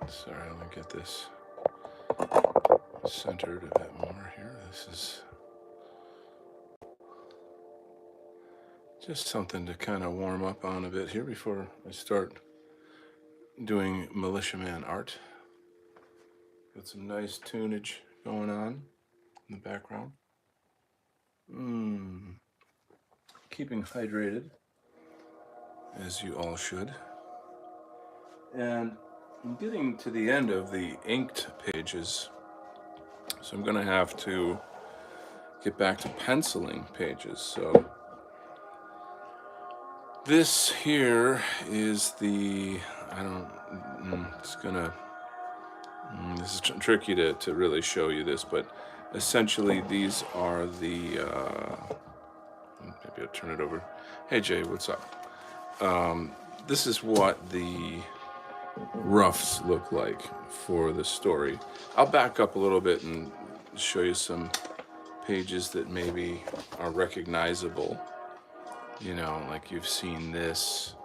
Sorry, let me get this centered a bit more here. This is just something to kind of warm up on a bit here before I start doing militiaman art. Got some nice tunage going on in the background. Keeping hydrated, as you all should. And I'm getting to the end of the inked pages, so I'm going to have to get back to penciling pages. So this here is the, this is tricky to really show you this, but essentially these are the, maybe I'll turn it over. Hey Jay, what's up? This is what the roughs look like for the story. I'll back up a little bit and show you some pages that maybe are recognizable. You know, like you've seen this.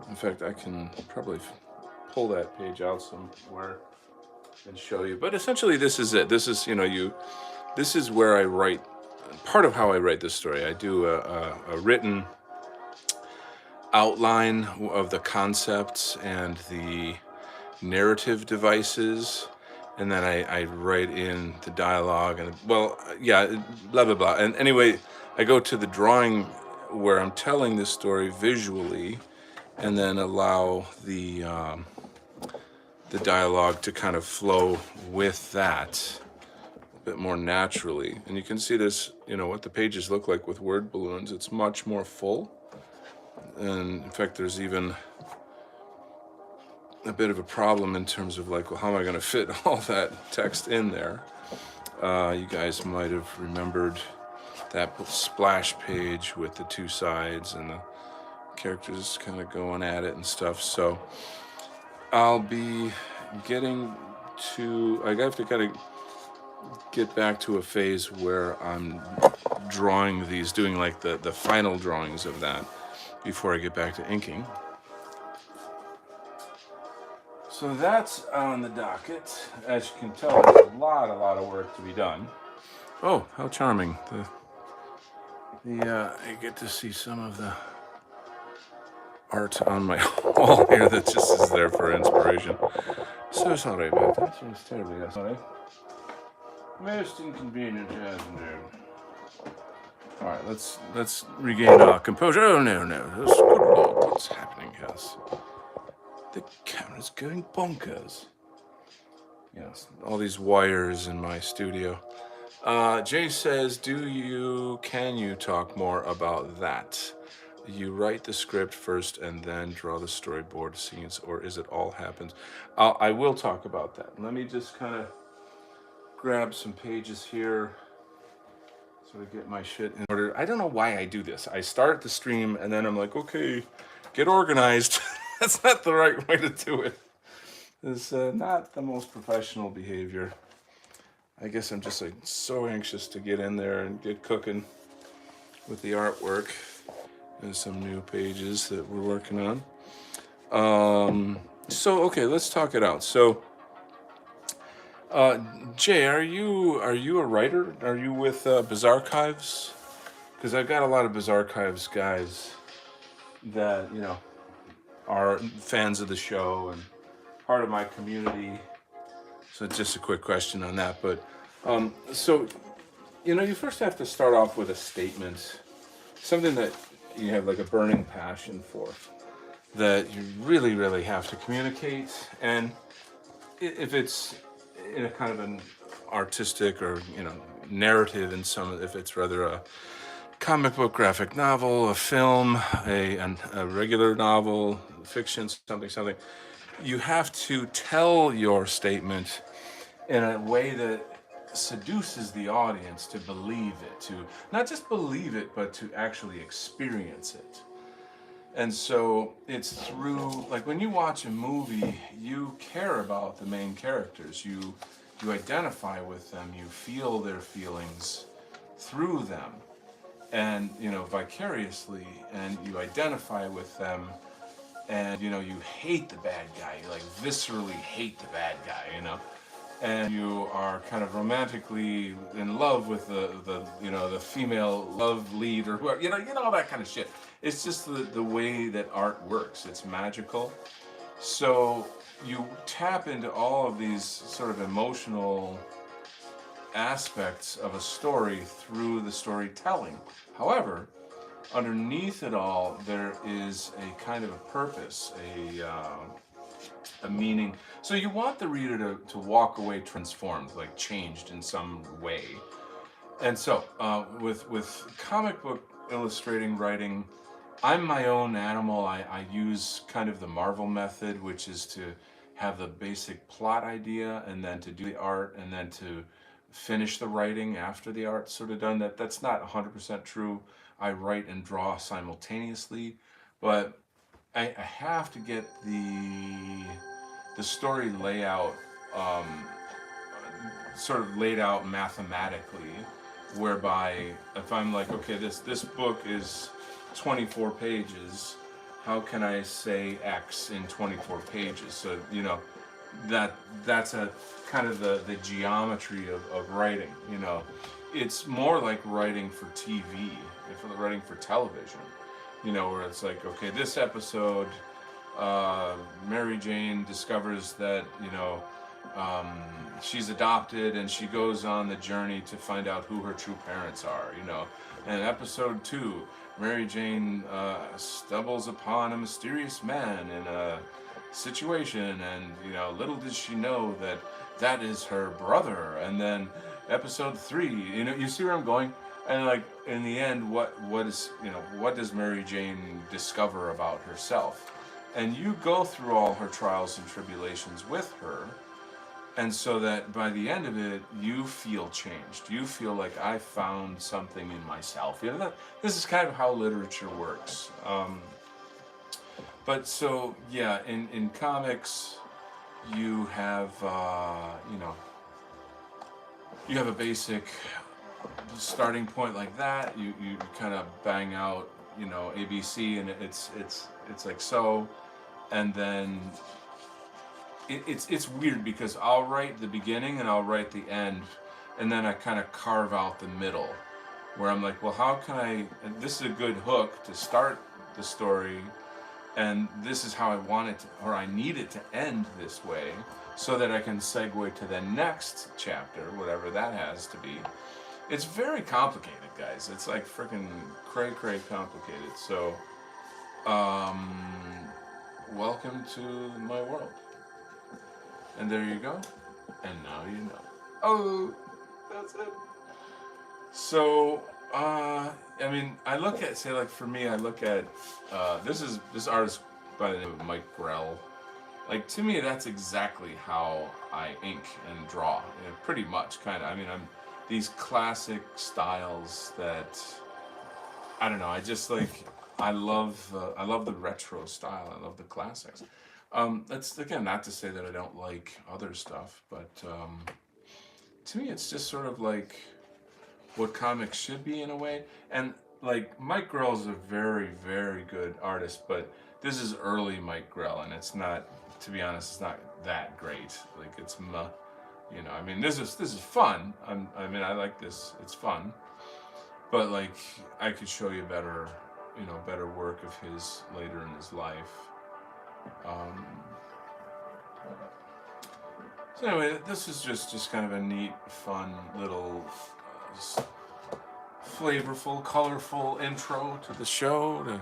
In fact, I can probably pull that page out somewhere and show you. But essentially, this is it. This is, this is where I write. Part of how I write this story, I do a written outline of the concepts and the narrative devices, and then I write in the dialogue and, well, yeah, blah, blah, blah. And anyway, I go to the drawing where I'm telling this story visually, and then allow the dialogue to kind of flow with that a bit more naturally. And you can see this, what the pages look like with word balloons. It's much more full. And in fact, there's even a bit of a problem in terms of like, well, how am I going to fit all that text in there? You guys might have remembered that splash page with the two sides and the characters kind of going at it and stuff. So I'll be getting to, I have to kind of get back to a phase where I'm drawing these, doing like the final drawings of that before I get back to inking. So that's on the docket. As you can tell, there's a lot of work to be done. Oh, how charming. I get to see some of the art on my wall here that just is there for inspiration. So sorry about that. It's terribly sorry. Most inconvenient, yes, no. All right, let's regain our composure. Oh no, good lord, what's happening here? The camera's going bonkers. Yes, all these wires in my studio. Jay says, can you talk more about that? You write the script first and then draw the storyboard scenes, or is it all happens? I will talk about that. Let me just kind of grab some pages here so I get my shit in order. I don't know why I do this. I start the stream and then I'm like, okay, get organized. That's not the right way to do it. It's not the most professional behavior. I guess I'm just like so anxious to get in there and get cooking with the artwork. There's some new pages that we're working on. So okay, let's talk it out. So Jay, are you a writer? Are you with Bizarchives? Because I've got a lot of Bizarchives guys that are fans of the show and part of my community. So just a quick question on that. But so you first have to start off with a statement, something that you have like a burning passion for, that you really have to communicate. And if it's in a kind of an artistic or narrative in some, if it's rather a comic book, graphic novel, a film, a regular novel, fiction, something, you have to tell your statement in a way that seduces the audience to believe it, to not just believe it, but to actually experience it. And so it's through, like when you watch a movie, you care about the main characters. You identify with them. You feel their feelings through them, and vicariously, and you identify with them and you hate the bad guy. You like viscerally hate the bad guy, and you are kind of romantically in love with the female love lead or whoever, all that kind of shit. It's just the way that art works. It's magical. So you tap into all of these sort of emotional aspects of a story through the storytelling. However, underneath it all, there is a kind of a purpose, a meaning. So you want the reader to walk away transformed, like changed in some way. And so with comic book illustrating writing, I'm my own animal. I use kind of the Marvel method, which is to have the basic plot idea and then to do the art and then to finish the writing after the art's sort of done. That's not 100% true. I write and draw simultaneously, but I have to get the story layout sort of laid out mathematically, whereby if I'm like, okay, this book is 24 pages, how can I say X in 24 pages? So that's a kind of the geometry of writing. It's more like writing for TV, if writing for television. Where it's like, okay, this episode, Mary Jane discovers that she's adopted, and she goes on the journey to find out who her true parents are. And episode 2, Mary Jane stumbles upon a mysterious man in a situation, and little does she know that is her brother. And then episode 3, you see where I'm going. And like in the end, what does Mary Jane discover about herself? And you go through all her trials and tribulations with her, and so that by the end of it, you feel changed. You feel like I found something in myself. This is kind of how literature works. But so yeah, in comics, you have you have a basic starting point like that. You kind of bang out ABC, and it's like so, and then it's weird because I'll write the beginning and I'll write the end, and then I kind of carve out the middle, where I'm like, well, how can I? And this is a good hook to start the story, and this is how I want it to, or I need it to end this way, so that I can segue to the next chapter, whatever that has to be. It's very complicated, guys. It's like freaking cray complicated. So, welcome to my world. And there you go. And now you know. Oh, that's it. So, I mean, I look at, say, like for me, I look at this artist by the name of Mike Grell. Like, to me, that's exactly how I ink and draw. Pretty much, kind of. I mean, these classic styles that, I don't know, I just like, I love the retro style. I love the classics. That's, again, not to say that I don't like other stuff, but to me it's just sort of like what comics should be in a way. And like, Mike Grell is a very, very good artist, but this is early Mike Grell, and it's not, to be honest, it's not that great. Like, it's I mean, this is fun. I mean, I like this. It's fun, but like, I could show you better work of his later in his life. So anyway, this is just kind of a neat, fun little, flavorful, colorful intro to the show to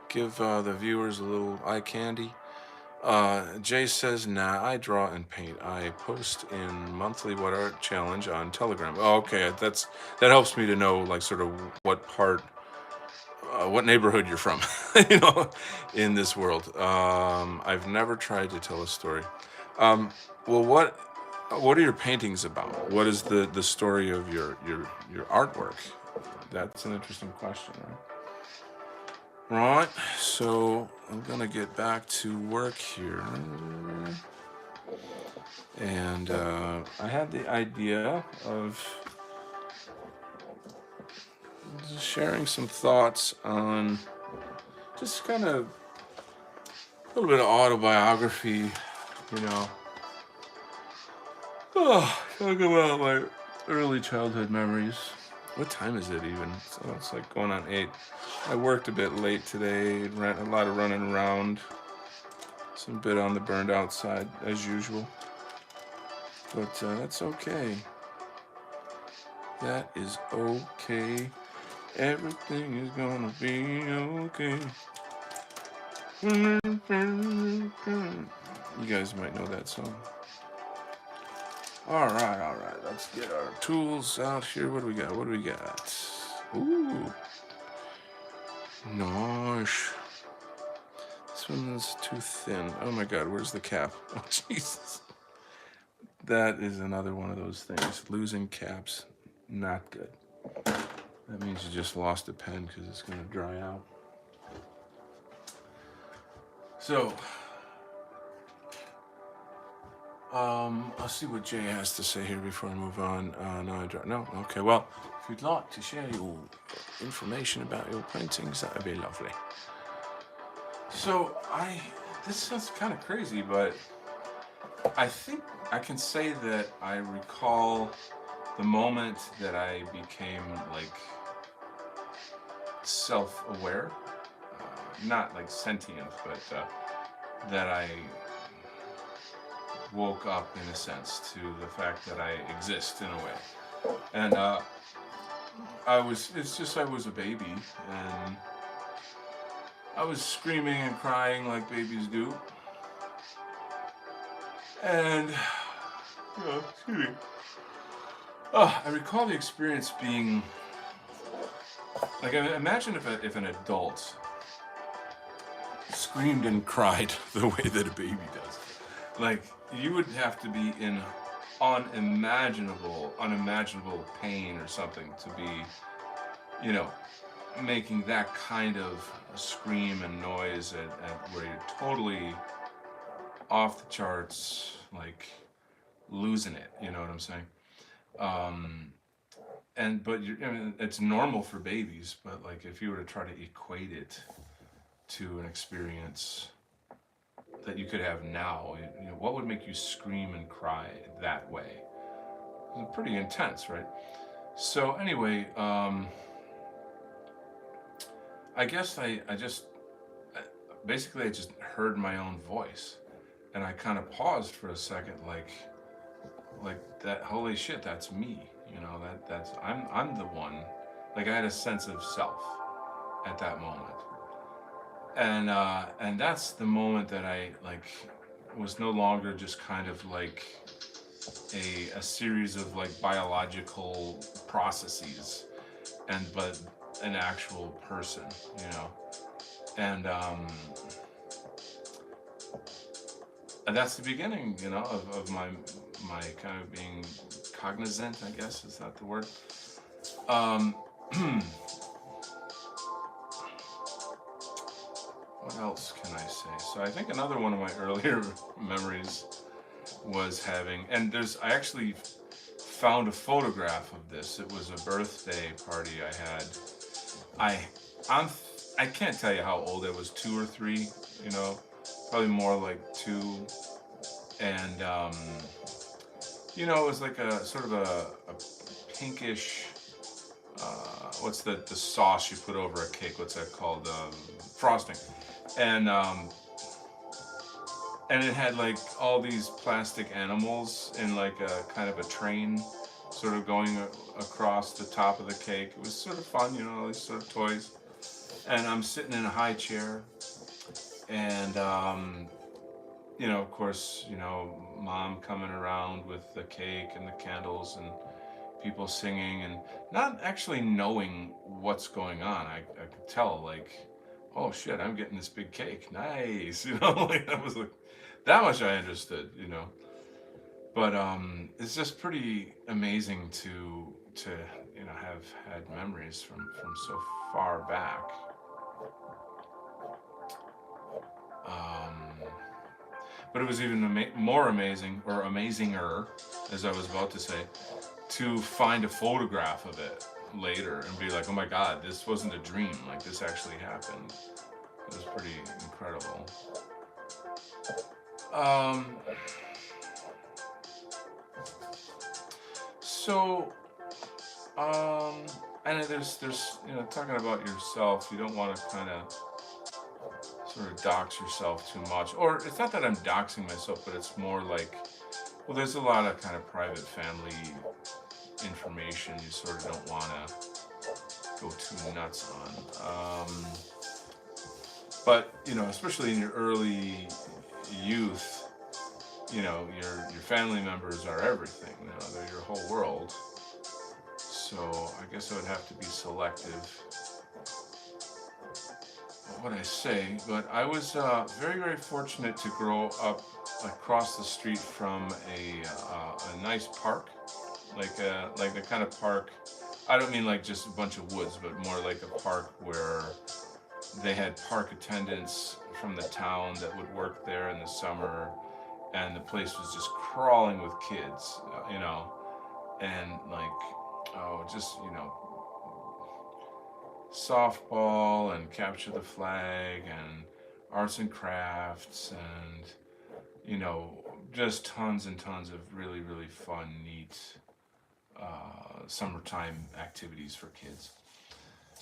give the viewers a little eye candy. Jay says, nah, I draw and paint. I post in monthly What Art Challenge on Telegram. Oh, okay, that helps me to know, like, sort of what neighborhood you're from, in this world. I've never tried to tell a story. Well, what are your paintings about? What is the story of your artwork? That's an interesting question, right? Right, so I'm gonna get back to work here. And I had the idea of sharing some thoughts on just kind of A little bit of autobiography, you know. Oh, talk about my early childhood memories. What time is it even? So it's like going on 8. I worked a bit late today, ran a lot of running around, some bit on the burned out side as usual. But that's okay. That is okay. Everything is gonna be okay. You guys might know that song. All right. Let's get our tools out here. What do we got? Ooh, nice. This one's too thin. Oh my God, where's the cap? Oh Jesus. That is another one of those things. Losing caps, not good. That means you just lost a pen because it's going to dry out. So, I'll see what Jay has to say here before I move on. No. Okay, well, if you'd like to share your information about your paintings, that would be lovely. So, this sounds kind of crazy, but I think I can say that I recall the moment that I became like self-aware, not like sentient, but that I woke up in a sense to the fact that I exist in a way. And I was a baby, and I was screaming and crying like babies do. And, excuse me. I recall the experience being, like, imagine if an adult screamed and cried the way that a baby does. Like, you would have to be in unimaginable pain or something to be, making that kind of scream and noise at where you're totally off the charts, like losing it. You know what I'm saying? But it's normal for babies, but like if you were to try to equate it to an experience that you could have now, what would make you scream and cry that way? It's pretty intense, right? So anyway, I guess I just heard my own voice, and I kind of paused for a second, like that. Holy shit, that's me. That's I'm the one. Like I had a sense of self at that moment, and that's the moment that I like was no longer just kind of like a series of like biological processes, but an actual person, and that's the beginning, of my kind of being cognizant, I guess, is that the word? What else can I say? So I think another one of my earlier memories was and I actually found a photograph of this. It was a birthday party I had. I can't tell you how old I was, 2 or 3, probably more like 2. And, it was like a sort of a pinkish, what's the sauce you put over a cake? What's that called? Frosting. And it had like all these plastic animals in like a kind of a train sort of going across the top of the cake. It was sort of fun, all these sort of toys. And I'm sitting in a high chair, and of course, mom coming around with the cake and the candles and people singing and not actually knowing what's going on. I could tell, like, oh shit, I'm getting this big cake. Nice. Like that was like that much I understood, But it's just pretty amazing to have had memories from so far back. But it was even more amazing, or amazinger, as I was about to say, to find a photograph of it later and be like, oh my God, this wasn't a dream. Like, this actually happened. It was pretty incredible. Um, so, um, and there's, talking about yourself, you don't want to kind of sort of dox yourself too much. Or it's not that I'm doxing myself, but it's more like, well, there's a lot of kind of private family information you sort of don't want to go too nuts on. But especially in your early youth, your family members are everything. They're your whole world. So I guess I would have to be selective what I say. But I was very, very fortunate to grow up across the street from a nice park, like the kind of park. I don't mean like just a bunch of woods, but more like a park where they had park attendants from the town that would work there in the summer, and the place was just crawling with kids, and like, oh, just softball and capture the flag and arts and crafts and just tons and tons of really, really fun, neat summertime activities for kids.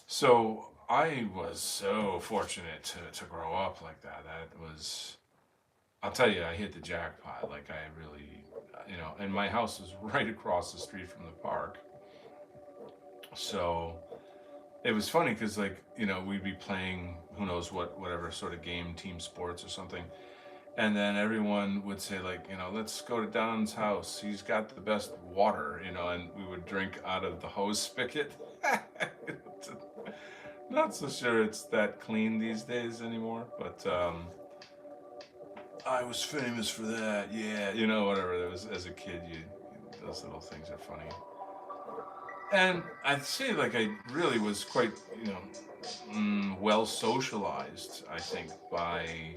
So I was so fortunate to grow up like that. That was, I'll tell you, I hit the jackpot. Like I really, and my house was right across the street from the park. So it was funny because, like, we'd be playing who knows whatever sort of game, team sports or something. And then everyone would say, like, let's go to Don's house. He's got the best water, and we would drink out of the hose spigot. Not so sure it's that clean these days anymore, but I was famous for that. Yeah, whatever. That was as a kid. Those little things are funny. And I'd say like I really was quite, well socialized. I think by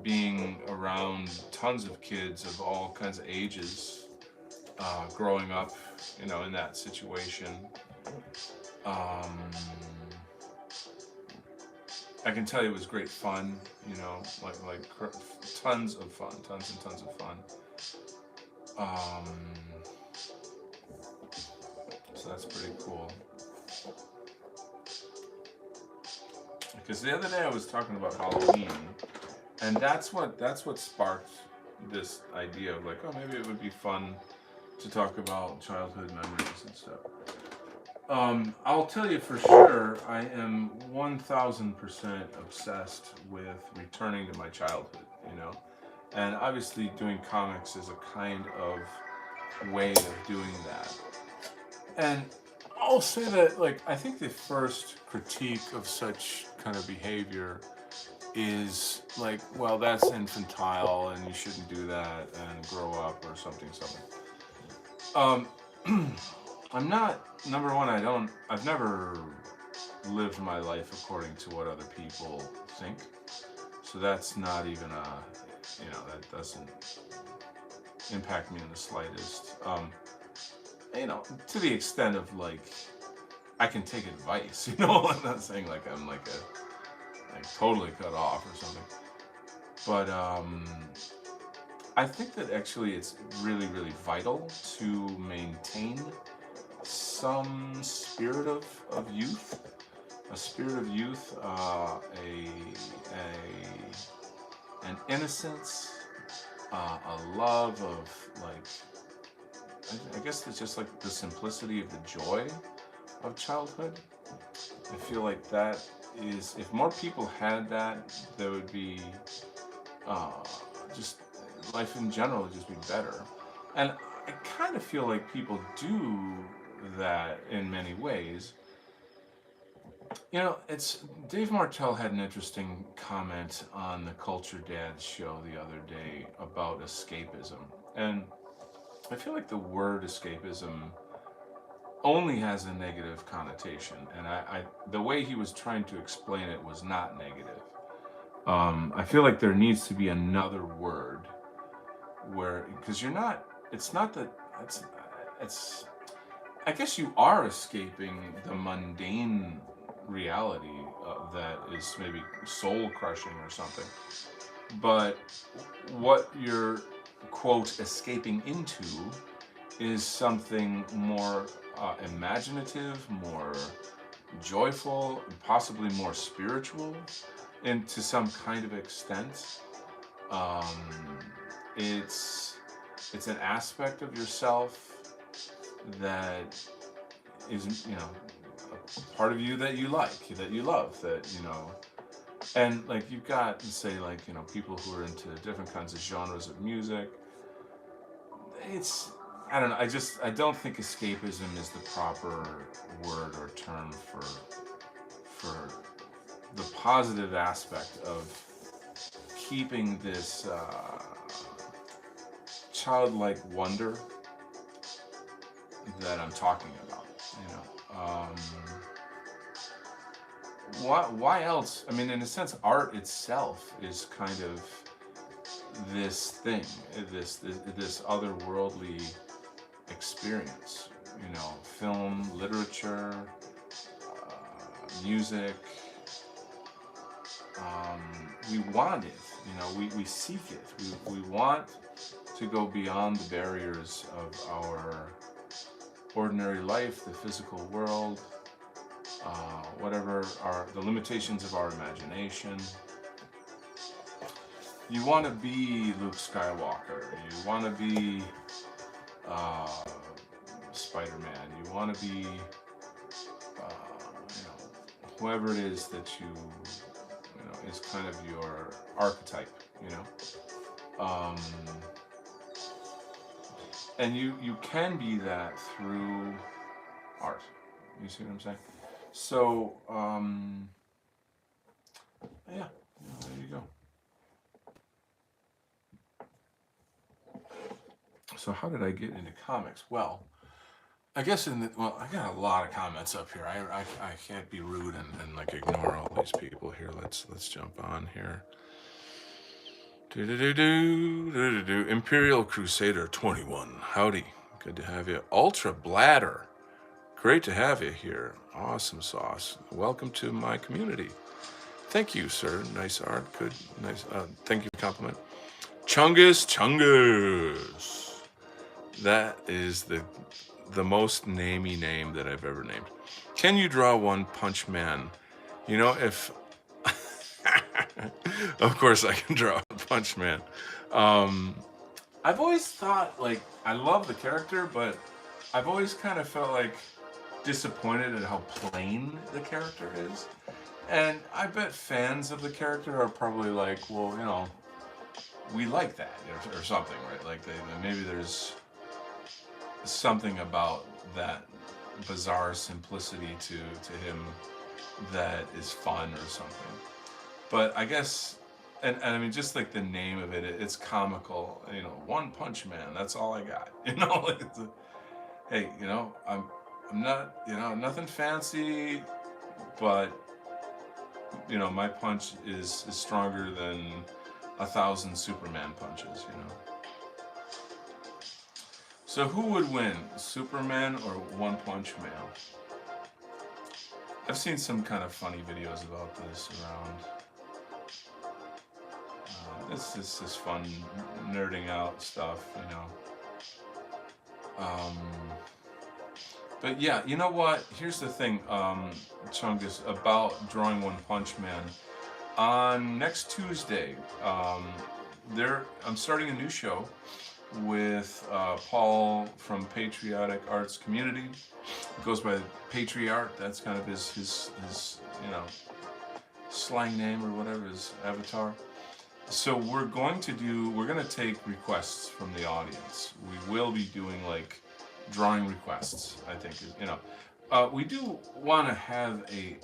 being around tons of kids of all kinds of ages, growing up, in that situation. Um, I can tell you it was great fun, like tons of fun, tons and tons of fun. Um, so that's pretty cool. Because the other day I was talking about Halloween, and that's what sparked this idea of like, oh, maybe it would be fun to talk about childhood memories and stuff. I'll tell you for sure, I am 1,000% obsessed with returning to my childhood, and obviously doing comics is a kind of way of doing that. And I'll say that, like, I think the first critique of such kind of behavior is like, well, that's infantile and you shouldn't do that and grow up or something. Um, I'm not, number one, I've never lived my life according to what other people think. So that's not even that doesn't impact me in the slightest. To the extent of like, I can take advice, I'm not saying like I'm like totally cut off or something. But I think that actually it's really, really vital to maintain some spirit of youth, a spirit of youth, an innocence, a love of like, I guess it's just like the simplicity of the joy of childhood. I feel like that is, if more people had that, there would be uh, just life in general would just be better. And I kind of feel like people do that in many ways. It's Dave Martell had an interesting comment on the Culture Dad show the other day about escapism. And I feel like the word escapism only has a negative connotation, and the way he was trying to explain it was not negative. I feel like there needs to be another word where, because you're not, it's not that, it's, I guess you are escaping the mundane reality that is maybe soul crushing or something. but what you're, quote, escaping into is something more imaginative, more joyful, possibly more spiritual, and to some kind of extent. Um, it's it's an aspect of yourself that is, a part of you that you like, that you love, and like you've got, say, like, people who are into different kinds of genres of music. It's, I don't know. I don't think escapism is the proper word or term for the positive aspect of keeping this childlike wonder that I'm talking about. Why else? I mean, in a sense, art itself is kind of this thing, this otherworldly experience. Film, literature, music. We want it. We seek it. We want to go beyond the barriers of our ordinary life, the physical world, whatever are the limitations of our imagination. You want to be Luke Skywalker. You want to be uh, Spider-Man. You want to be, whoever it is that is kind of your archetype. Um, and you can be that through art. You see what I'm saying? So, yeah, there you go. So how did I get into comics? Well, I guess I got a lot of comments up here. I can't be rude and like ignore all these people here. Let's jump on here. Imperial Crusader 21. Howdy. Good to have you. Ultra Bladder. Great to have you here. Awesome sauce. Welcome to my community. Thank you, sir. Nice art. Good. Nice. Thank you for the compliment. Chungus. That is the most namey name that I've ever named. Can you draw One Punch Man? If of course I can draw Punch Man. I've always thought, like, I love the character, but I've always kind of felt like disappointed at how plain the character is. And I bet fans of the character are probably like, well, we like that or something, right? Like maybe there's something about that bizarre simplicity to him that is fun or something. But I guess, and I mean, just like the name of it's comical. One Punch Man. That's all I got. Hey, I'm not, nothing fancy, but my punch is stronger than 1,000 Superman punches. So who would win, Superman or One Punch Man? I've seen some kind of funny videos about this around. It's just this fun nerding out stuff, But yeah, you know what? Here's the thing, Chungus, about drawing One Punch Man. On next Tuesday, I'm starting a new show with Paul from Patriotic Arts Community. It goes by Patriarch. That's kind of his slang name or whatever, his avatar. So we're going to take requests from the audience. We will be doing like drawing requests, I think. We do want to have a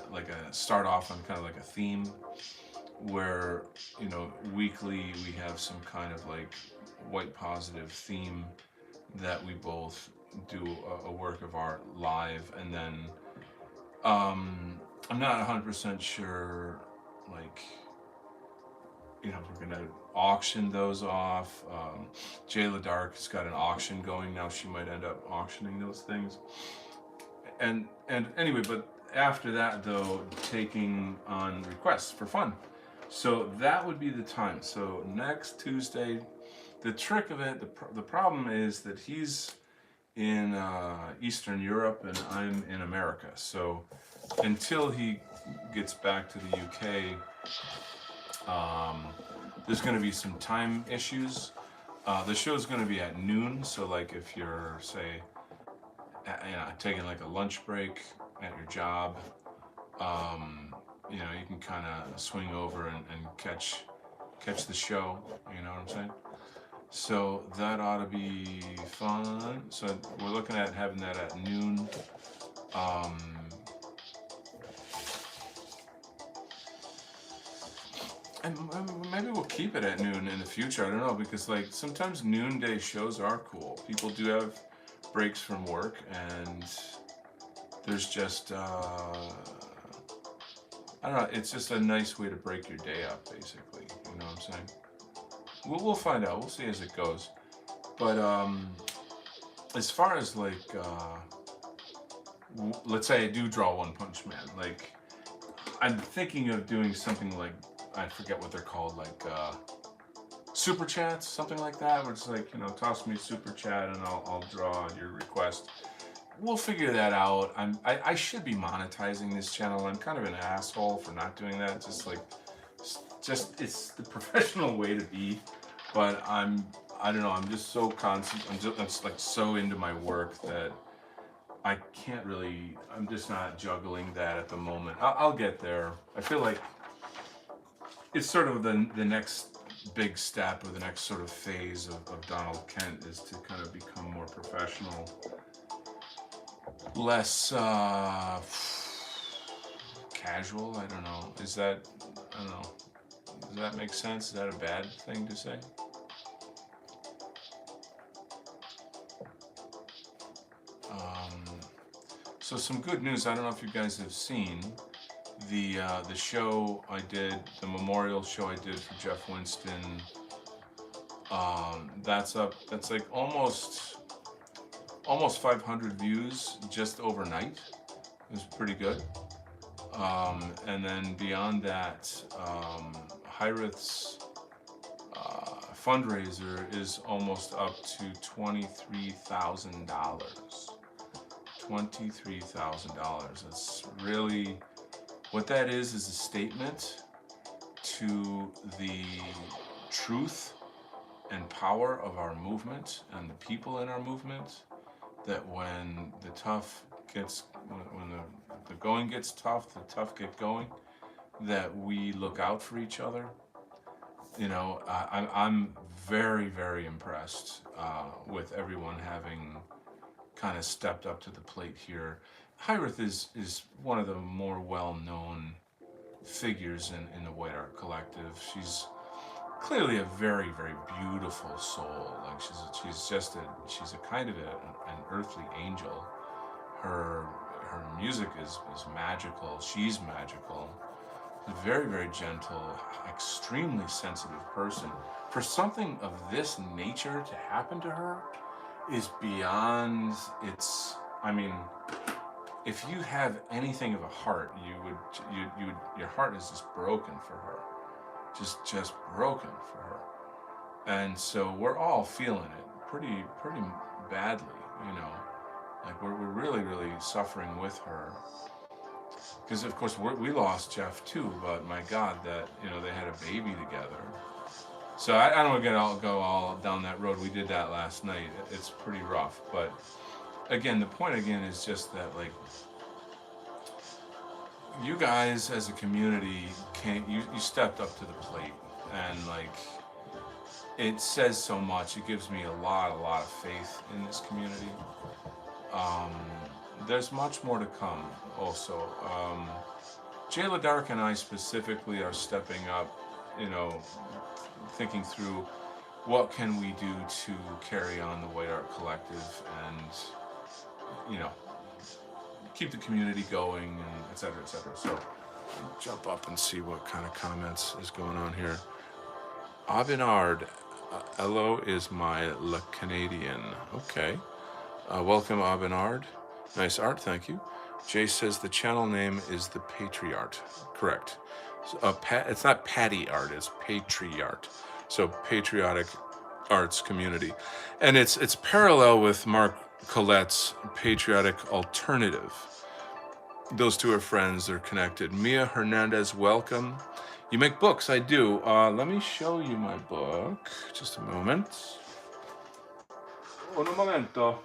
start off on kind of like a theme where, weekly we have some kind of like white positive theme that we both do a work of art live, and then I'm not 100% sure, like, we're gonna auction those off. Jayla Dark has got an auction going now. She might end up auctioning those things. And anyway, but after that though, taking on requests for fun. So that would be the time. So next Tuesday, the trick of it, the problem is that he's in Eastern Europe and I'm in America. So until he gets back to the UK, there's going to be some time issues. The show's going to be at noon. So like if you're say, taking like a lunch break at your job, you can kind of swing over and catch the show. You know what I'm saying? So that ought to be fun. So we're looking at having that at noon. Um, and maybe we'll keep it at noon in the future. I don't know, because like sometimes noonday shows are cool. People do have breaks from work, and there's just I don't know. It's just a nice way to break your day up, basically. You know what I'm saying? We'll find out. We'll see as it goes. But as far as like, let's say I do draw One Punch Man. Like, I'm thinking of doing something like, I forget what they're called, like super chats, something like that, where it's like, toss me a super chat and I'll draw your request. We'll figure that out. I should be monetizing this channel. I'm kind of an asshole for not doing that. Just it's the professional way to be. But I don't know. I'm just so constant. I'm like so into my work that I can't really. I'm just not juggling that at the moment. I'll get there. I feel like it's sort of the next big step, or the next sort of phase of Donald Kent, is to kind of become more professional, less casual. I don't know. I don't know. Does that make sense? Is that a bad thing to say? So some good news. I don't know if you guys have seen the show I did, the memorial show I did for Jeff Winston. That's up. That's like almost 500 views just overnight. It was pretty good. And then beyond that, Hirith's fundraiser is almost up to $23,000. $23,000. That's really what that is a statement to the truth and power of our movement and the people in our movement. That when the going gets tough, the tough get going. That we look out for each other. I'm very, very impressed with everyone having kind of stepped up to the plate here. Hirith is one of the more well-known figures in the White Art Collective. She's clearly a very, very beautiful soul. Like she's a kind of an earthly angel. Her music is magical. She's magical. A very, very gentle, extremely sensitive person. For something of this nature to happen to her is beyond its. I mean, if you have anything of a heart, your heart is just broken for her, just broken for her, and so we're all feeling it pretty badly, like we're really, really suffering with her. Because of course we lost Jeff too, but my God, that they had a baby together. So I don't want to go all down that road. We did that last night. It's pretty rough, but again, the point again is just that like you guys as a community you stepped up to the plate, and like it says so much. It gives me a lot of faith in this community. There's much more to come also. Jayla Dark and I specifically are stepping up, thinking through what can we do to carry on the White Art Collective and, keep the community going, and et cetera, et cetera. So jump up and see what kind of comments is going on here. Abinard, Elo is my Le Canadian. Okay. Welcome, Abinard. Nice art, thank you. Jay says the channel name is The Patriarch. Correct. It's not patty art, it's patriart. So patriotic arts community. And it's parallel with Mark Collette's Patriotic Alternative. Those two are friends, they're connected. Mia Hernandez, welcome. You make books, I do. Let me show you my book. Just a moment. Un momento.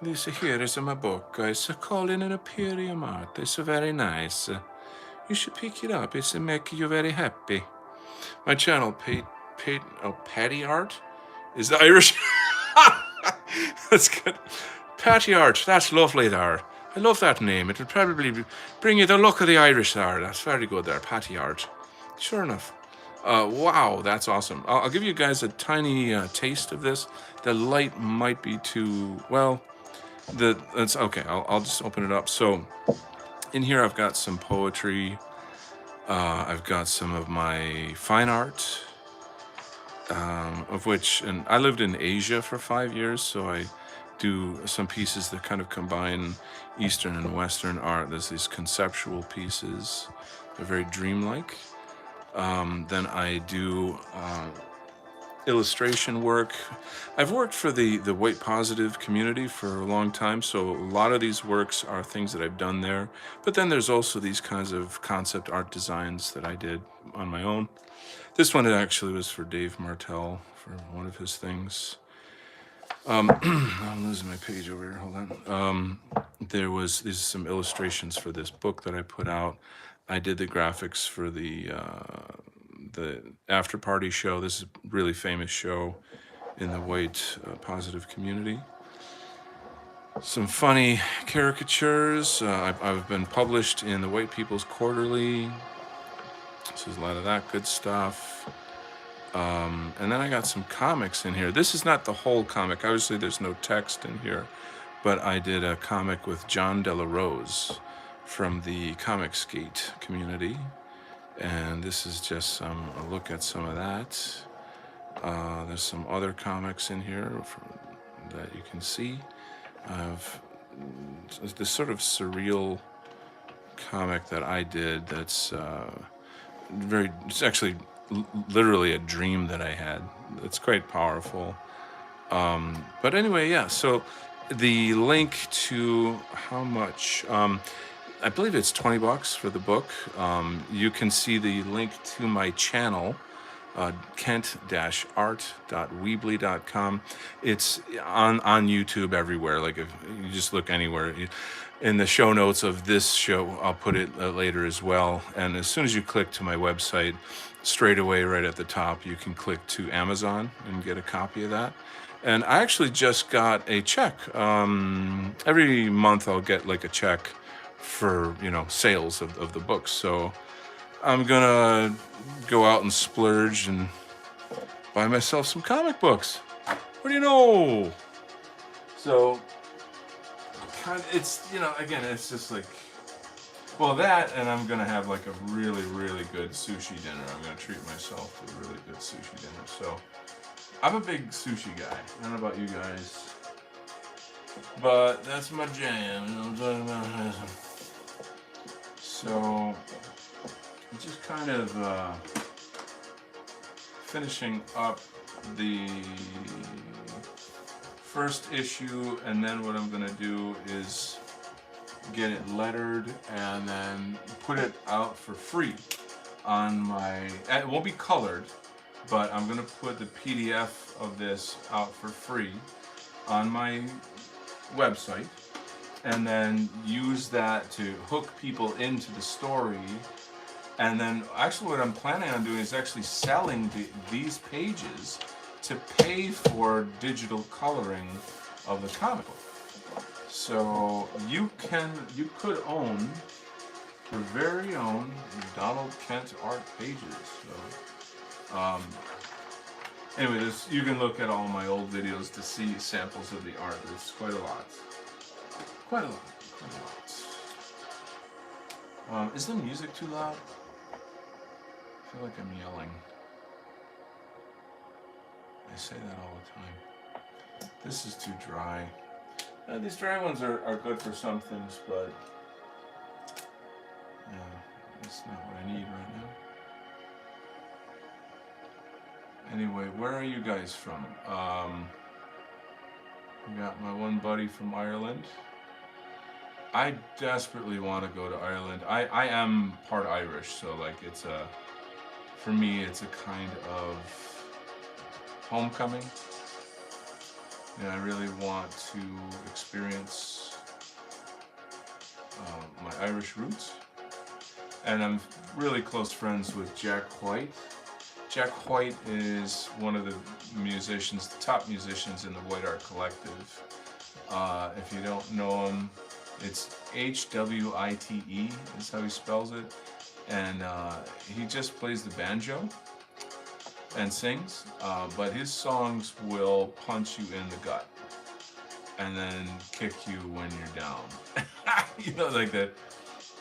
This here is my book. It's called In an Imperium Art. It's very nice. You should pick it up. It's make you very happy. My channel, Patty Art, is Irish. That's good. Patty Art, that's lovely there. I love that name. It will probably bring you the look of the Irish there. That's very good there, Patty Art. Sure enough. Wow, that's awesome. I'll give you guys a tiny taste of this. The light might be too, well, that's okay. I'll just open it up. So in here I've got some poetry. I've got some of my fine art, of which, and I lived in Asia for 5 years, so I do some pieces that kind of combine Eastern and Western art. There's these conceptual pieces, they're very dreamlike. Then I do illustration work. I've worked for the weight positive community for a long time, so a lot of these works are things that I've done there. But then there's also these kinds of concept art designs that I did on my own. This one actually was for Dave Martell for one of his things. I'm losing my page over here. Hold on. These some illustrations for this book that I put out. I did the graphics for the after party show. This is a really famous show in the weight positive community. Some funny caricatures. I've been published in the Weight People's Quarterly. So there's a lot of that good stuff. And then I got some comics in here. This is not the whole comic. Obviously, there's no text in here. But I did a comic with John De La Rose from the Comicsgate community. And this is just a look at some of that. There's some other comics in here that you can see. This sort of surreal comic that I did that's it's actually literally a dream that I had. It's quite powerful. But anyway, yeah, so the link to how much, I believe it's $20 for the book. You can see the link to my channel, kent-art.weebly.com. It's on YouTube everywhere. Like if you just look anywhere, in the show notes of this show, I'll put it later as well. And as soon as you click to my website, straight away right at the top, you can click to Amazon and get a copy of that. And I actually just got a check. Every month I'll get like a check for, sales of the books. So I'm gonna go out and splurge and buy myself some comic books. What do you know? So it's, again, it's just like, well, that, and I'm gonna have like a really, really good sushi dinner. I'm gonna treat myself to a really good sushi dinner. So I'm a big sushi guy. I don't know about you guys, but that's my jam. I'm talking about. So just kind of finishing up the first issue, and then what I'm gonna do is get it lettered and then put it out for free on my, it won't be colored, but I'm gonna put the PDF of this out for free on my website, and then use that to hook people into the story. And then actually what I'm planning on doing is actually selling these pages to pay for digital coloring of the comic book. So you could own your very own Donald Kent art pages. So anyway, you can look at all my old videos to see samples of the art. There's quite a lot. Quite a lot. Is the music too loud? I feel like I'm yelling. I say that all the time. This is too dry. These dry ones are good for some things, but That's not what I need right now. Anyway, where are you guys from? We got my one buddy from Ireland. I desperately want to go to Ireland. I am part Irish, so like for me it's a kind of homecoming. And I really want to experience my Irish roots. And I'm really close friends with Jack White. Jack White is one of the musicians, the top musicians in the White Art Collective. If you don't know him, it's Hwite is how he spells it. And he just plays the banjo and sings, but his songs will punch you in the gut and then kick you when you're down. You know, like that.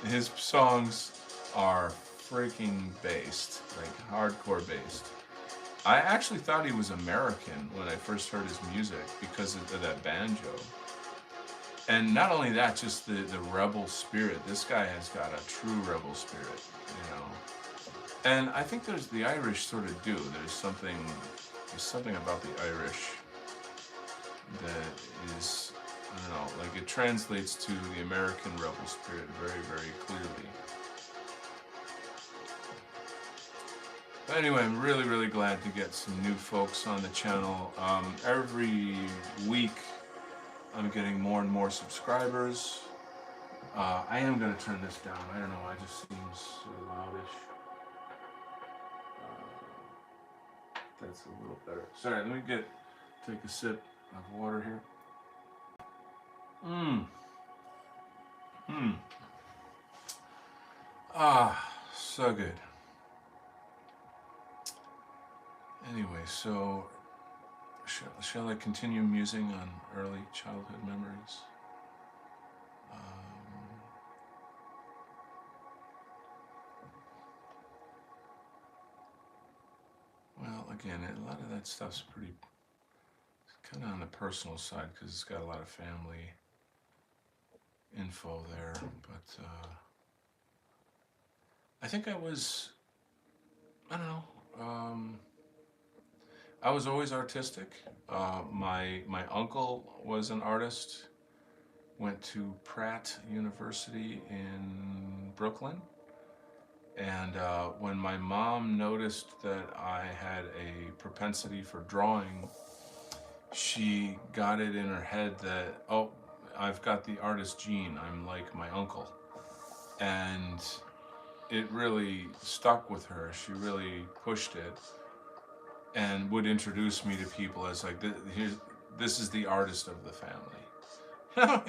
His songs are freaking based, like hardcore based. I actually thought he was American when I first heard his music because of that banjo. And not only that, just the rebel spirit. This guy has got a true rebel spirit, you know. And I think the Irish sort of do. There's something about the Irish that is, I don't know, like it translates to the American rebel spirit very, very clearly. But anyway, I'm really, really glad to get some new folks on the channel. Every week, I'm getting more and more subscribers. I am going to turn this down. I don't know, it just seems so loudish. That's a little better. Sorry, let me take a sip of water here. So good. Anyway, so shall I continue musing on early childhood memories? Well, again, a lot of that stuff's kind of on the personal side because it's got a lot of family info there, but I think I don't know, I was always artistic. My uncle was an artist, went to Pratt University in Brooklyn, and when my mom noticed that I had a propensity for drawing, she got it in her head that, oh, I've got the artist gene, I'm like my uncle. And it really stuck with her. She really pushed it and would introduce me to people as like, this is the artist of the family.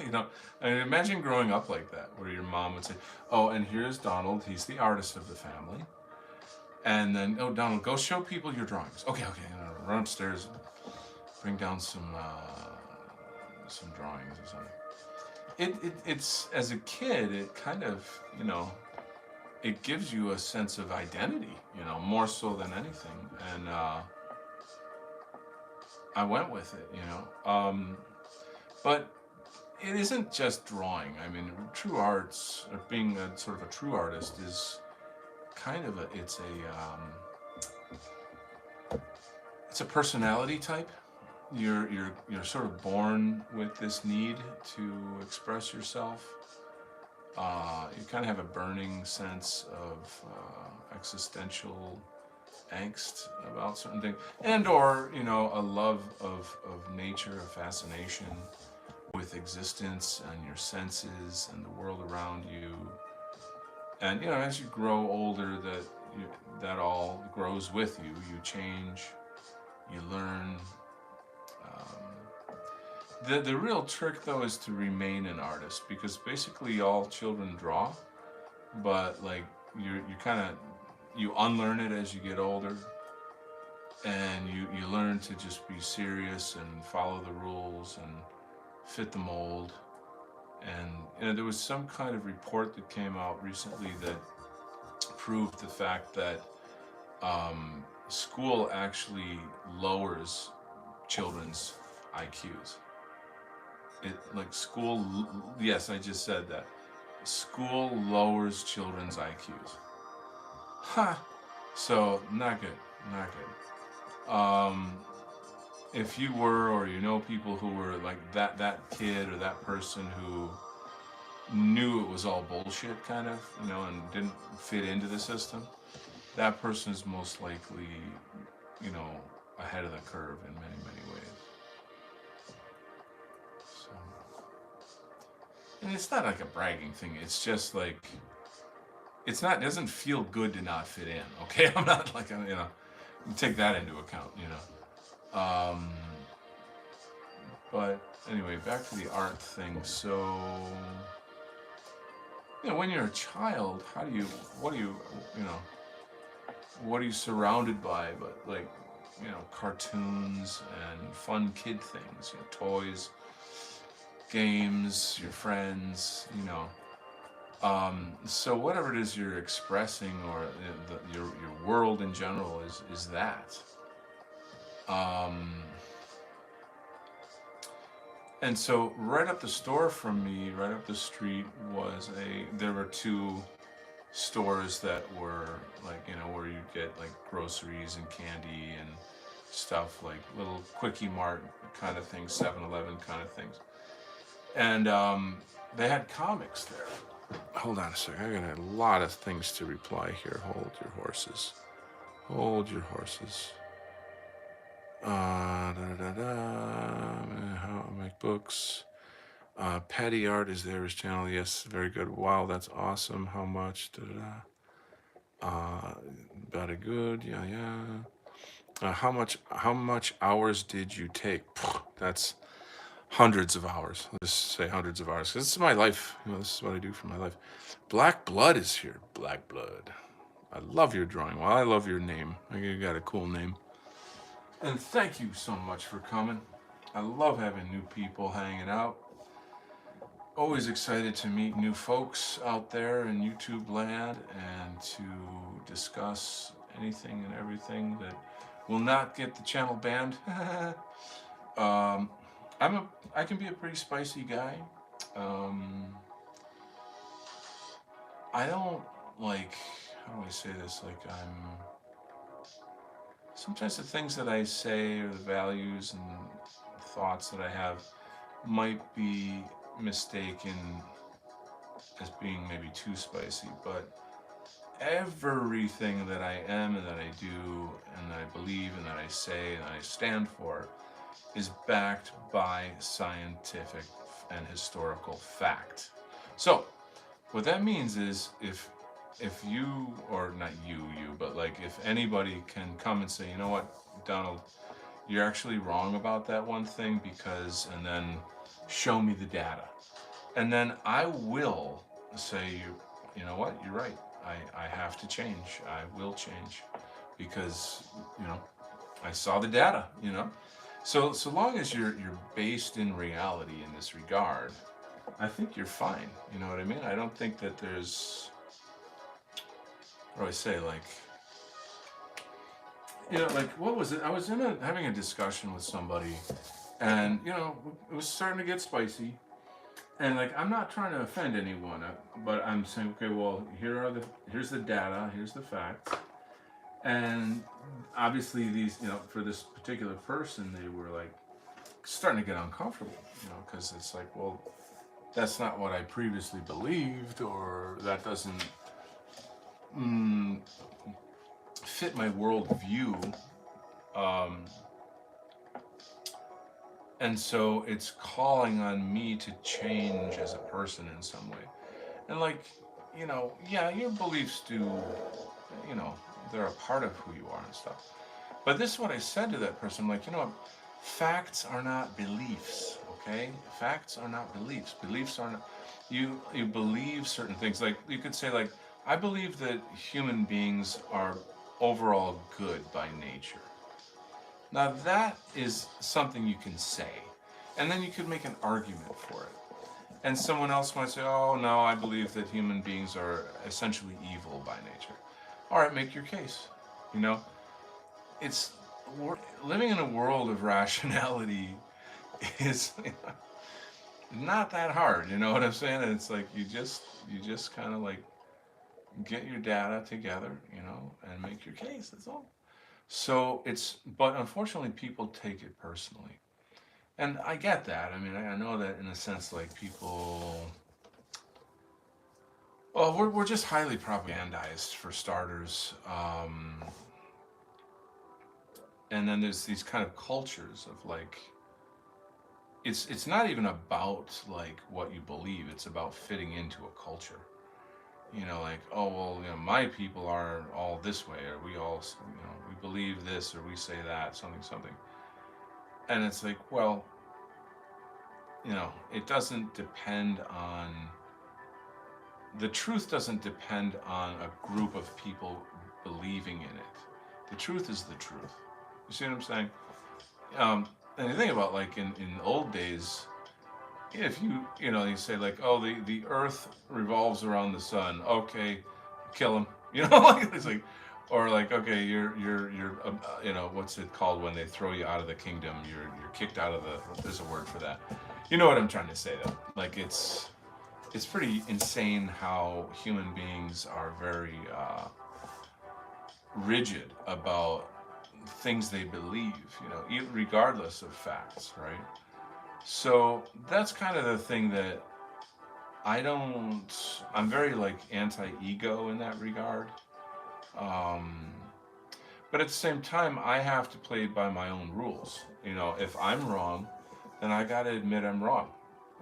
You know, I mean, imagine growing up like that, where your mom would say, oh, and here's Donald, he's the artist of the family. And then, oh, Donald, go show people your drawings. Okay, run upstairs, bring down some drawings or something. It's as a kid, it kind of, you know, it gives you a sense of identity, you know, more so than anything. And I went with it, you know. But it isn't just drawing. I mean, true arts, or being a sort of a true artist, is kind of it's a personality type. You're sort of born with this need to express yourself. You kind of have a burning sense of existential angst about certain things, and or, you know, a love of nature, a fascination with existence and your senses and the world around you. And, you know, as you grow older, that all grows with you. You change, you learn. The real trick, though, is to remain an artist, because basically all children draw, but like you unlearn it as you get older, and you learn to just be serious and follow the rules and fit the mold. And, you know, there was some kind of report that came out recently that proved the fact that school actually lowers children's IQs. Yes, I just said that. School lowers children's IQs. Ha! So, not good. Not good. If you were, or you know people who were like that kid or that person who knew it was all bullshit, kind of, and didn't fit into the system, that person is most likely, you know, ahead of the curve in many, many ways. So, and it's not like a bragging thing. It's just like it doesn't feel good to not fit in. Okay, I'm not like take that into account. But anyway, back to the art thing. So, when you're a child, you know, what are you surrounded by? But like, cartoons and fun kid things, toys, games, your friends, So whatever it is you're expressing, or your world in general is that. Um, and so right up the store from me, right up the street, there were two stores that were like, where you get like groceries and candy and stuff, like little quickie mart kind of things, 7-Eleven kind of things. And they had comics there. Hold on a second. I got a lot of things to reply here. Hold your horses. Hold your horses. How I make books. Patty Art is there. His channel. Yes, very good. Wow, that's awesome. How much? Very good. Yeah, yeah. How much hours did you take? That's hundreds of hours. Let's just say hundreds of hours. 'Cause this is my life. This is what I do for my life. Black Blood is here. Black Blood. I love your drawing. Well, I love your name. You got a cool name. And thank you so much for coming. I love having new people hanging out. Always excited to meet new folks out there in YouTube land and to discuss anything and everything that will not get the channel banned. um, I can be a pretty spicy guy. I don't like, how do I say this? Like, sometimes the things that I say, or the values and thoughts that I have, might be mistaken as being maybe too spicy, but everything that I am and that I do and that I believe and that I say and that I stand for is backed by scientific and historical fact. So what that means is, if you, or not you, but like if anybody can come and say, you know what, Donald, you're actually wrong about that one thing because, and then show me the data. And then I will say, you know what, you're right. I have to change. I will change because, I saw the data, So long as you're based in reality in this regard, I think you're fine. You know what I mean? I don't think that there's, what do I say, like, like, what was it? I was having a discussion with somebody, and, it was starting to get spicy. And, like, I'm not trying to offend anyone, but I'm saying, okay, well, here's the data, here's the facts. And obviously these, for this particular person, they were, like, starting to get uncomfortable, because it's like, well, that's not what I previously believed, or that doesn't fit my worldview. And so it's calling on me to change as a person in some way. And like, yeah, your beliefs do, they're a part of who you are and stuff. But this is what I said to that person. I'm like, facts are not beliefs, okay? Facts are not beliefs. Beliefs are not, you believe certain things. Like, you could say, like, I believe that human beings are overall good by nature. Now that is something you can say, and then you could make an argument for it. And someone else might say, oh no, I believe that human beings are essentially evil by nature. All right, make your case. It's, living in a world of rationality is not that hard. You know what I'm saying? And it's like you just kind of like get your data together, and make your case. That's all. So but unfortunately, people take it personally. And I get that. I mean, I know that in a sense, like people, well, we're just highly propagandized for starters. And then there's these kind of cultures of like, it's not even about like what you believe, it's about fitting into a culture. Like, oh, well, my people are all this way, or we all, we believe this, or we say that, something, something. And it's like, well, it doesn't depend on, the truth doesn't depend on a group of people believing in it. The truth is the truth. You see what I'm saying? And you think about like in old days, if you say like, oh, the earth revolves around the sun, okay, kill him. Like it's like, or like, okay, you're what's it called when they throw you out of the kingdom, you're kicked out of there's a word for that. You know what I'm trying to say though. Like it's pretty insane how human beings are very rigid about things they believe, regardless of facts, right? So that's kind of the thing that I'm very like anti-ego in that regard. Um, but at the same time, I have to play by my own rules. If I'm wrong, then I got to admit I'm wrong.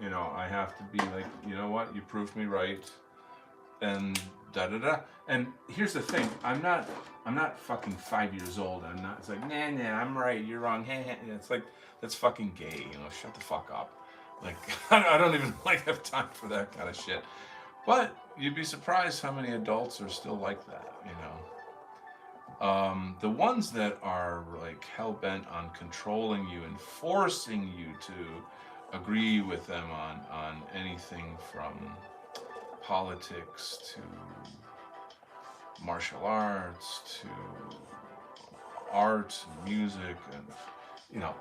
I have to be like, you know what, you proved me right, and da da da. And here's the thing: I'm not fucking 5 years old. I'm not. It's like, nah, I'm right, you're wrong. Hey, hey. It's like that's fucking gay. Shut the fuck up. Like I don't even like have time for that kind of shit. But you'd be surprised how many adults are still like that. The ones that are like hell bent on controlling you and forcing you to agree with them on anything from politics to martial arts to art and music and you know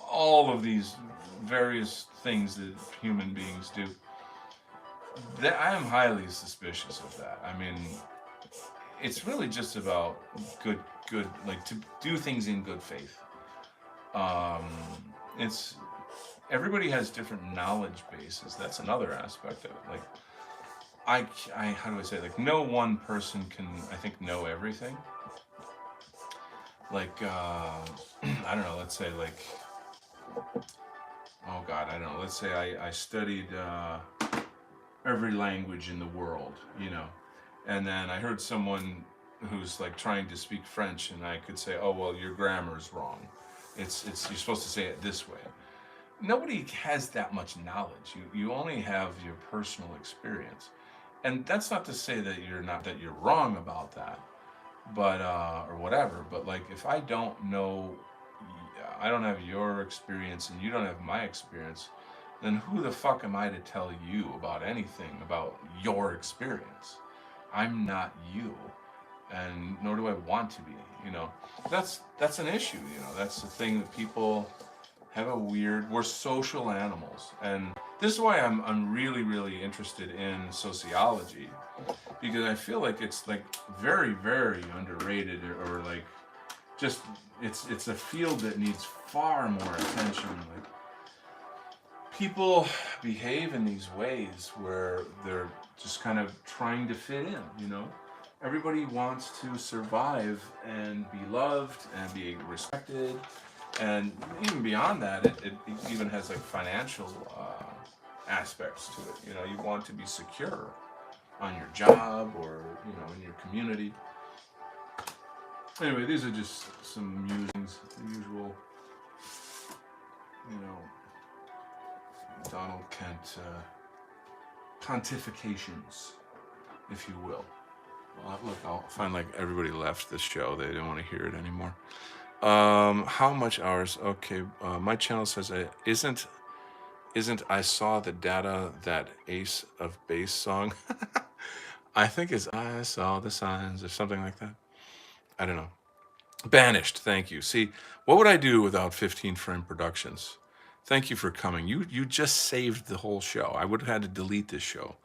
all of these various things that human beings do. That I am highly suspicious of that. I mean, it's really just about good like to do things in good faith. Um, it's everybody has different knowledge bases. That's another aspect of it. Like I how do I say it? Like no one person can I think know everything. Like I don't know. Let's say like oh God I don't know. Let's say I studied every language in the world, and then I heard someone who's like trying to speak French, and I could say, oh well, your grammar's wrong. It's you're supposed to say it this way. Nobody has that much knowledge. You only have your personal experience, and that's not to say that you're wrong about that, but or whatever. But like if I don't know, I don't have your experience, and you don't have my experience, then who the fuck am I to tell you about anything about your experience? I'm not you, and nor do I want to be. That's an issue. That's the thing that people have a weird. We're social animals, and this is why I'm really really interested in sociology, because I feel like it's like very very underrated or like just it's a field that needs far more attention. Like people behave in these ways where they're just kind of trying to fit in. Everybody wants to survive and be loved and be respected, and even beyond that it even has like financial aspects to it. You want to be secure on your job or in your community. Anyway, these are just some musings, the usual you know Donald Kent pontifications, if you will. Look, I'll find like everybody left this show. They didn't want to hear it anymore. How much hours? Okay, my channel says isn't I saw the data that Ace of Base song. I think it's I saw the signs or something like that. I don't know. Banished. Thank you. See, what would I do without 15 Frame Productions? Thank you for coming. You just saved the whole show. I would have had to delete this show.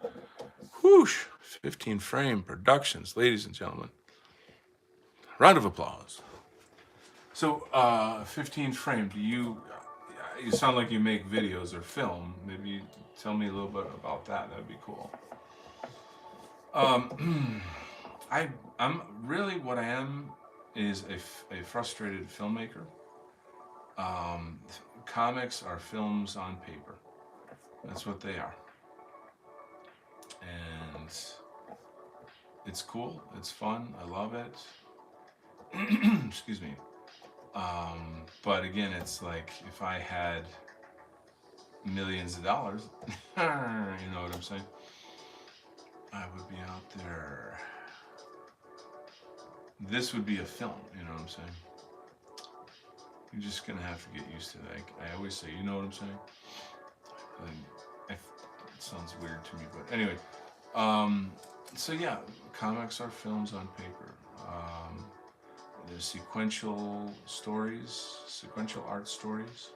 Whoosh! 15 Frame Productions, ladies and gentlemen. Round of applause. So, 15 Frame, you sound like you make videos or film. Maybe tell me a little bit about that. That'd be cool. I'm really what I am is a frustrated filmmaker. Comics are films on paper. That's what they are. And it's cool. It's fun. I love it. Excuse me. But again, it's like if I had millions of dollars, you know what I'm saying? I would be out there. This would be a film, you know what I'm saying? You're just gonna have to get used to that. I always say, you know what I'm saying? It sounds weird to me, but anyway. So yeah, comics are films on paper. There's sequential stories, sequential art stories.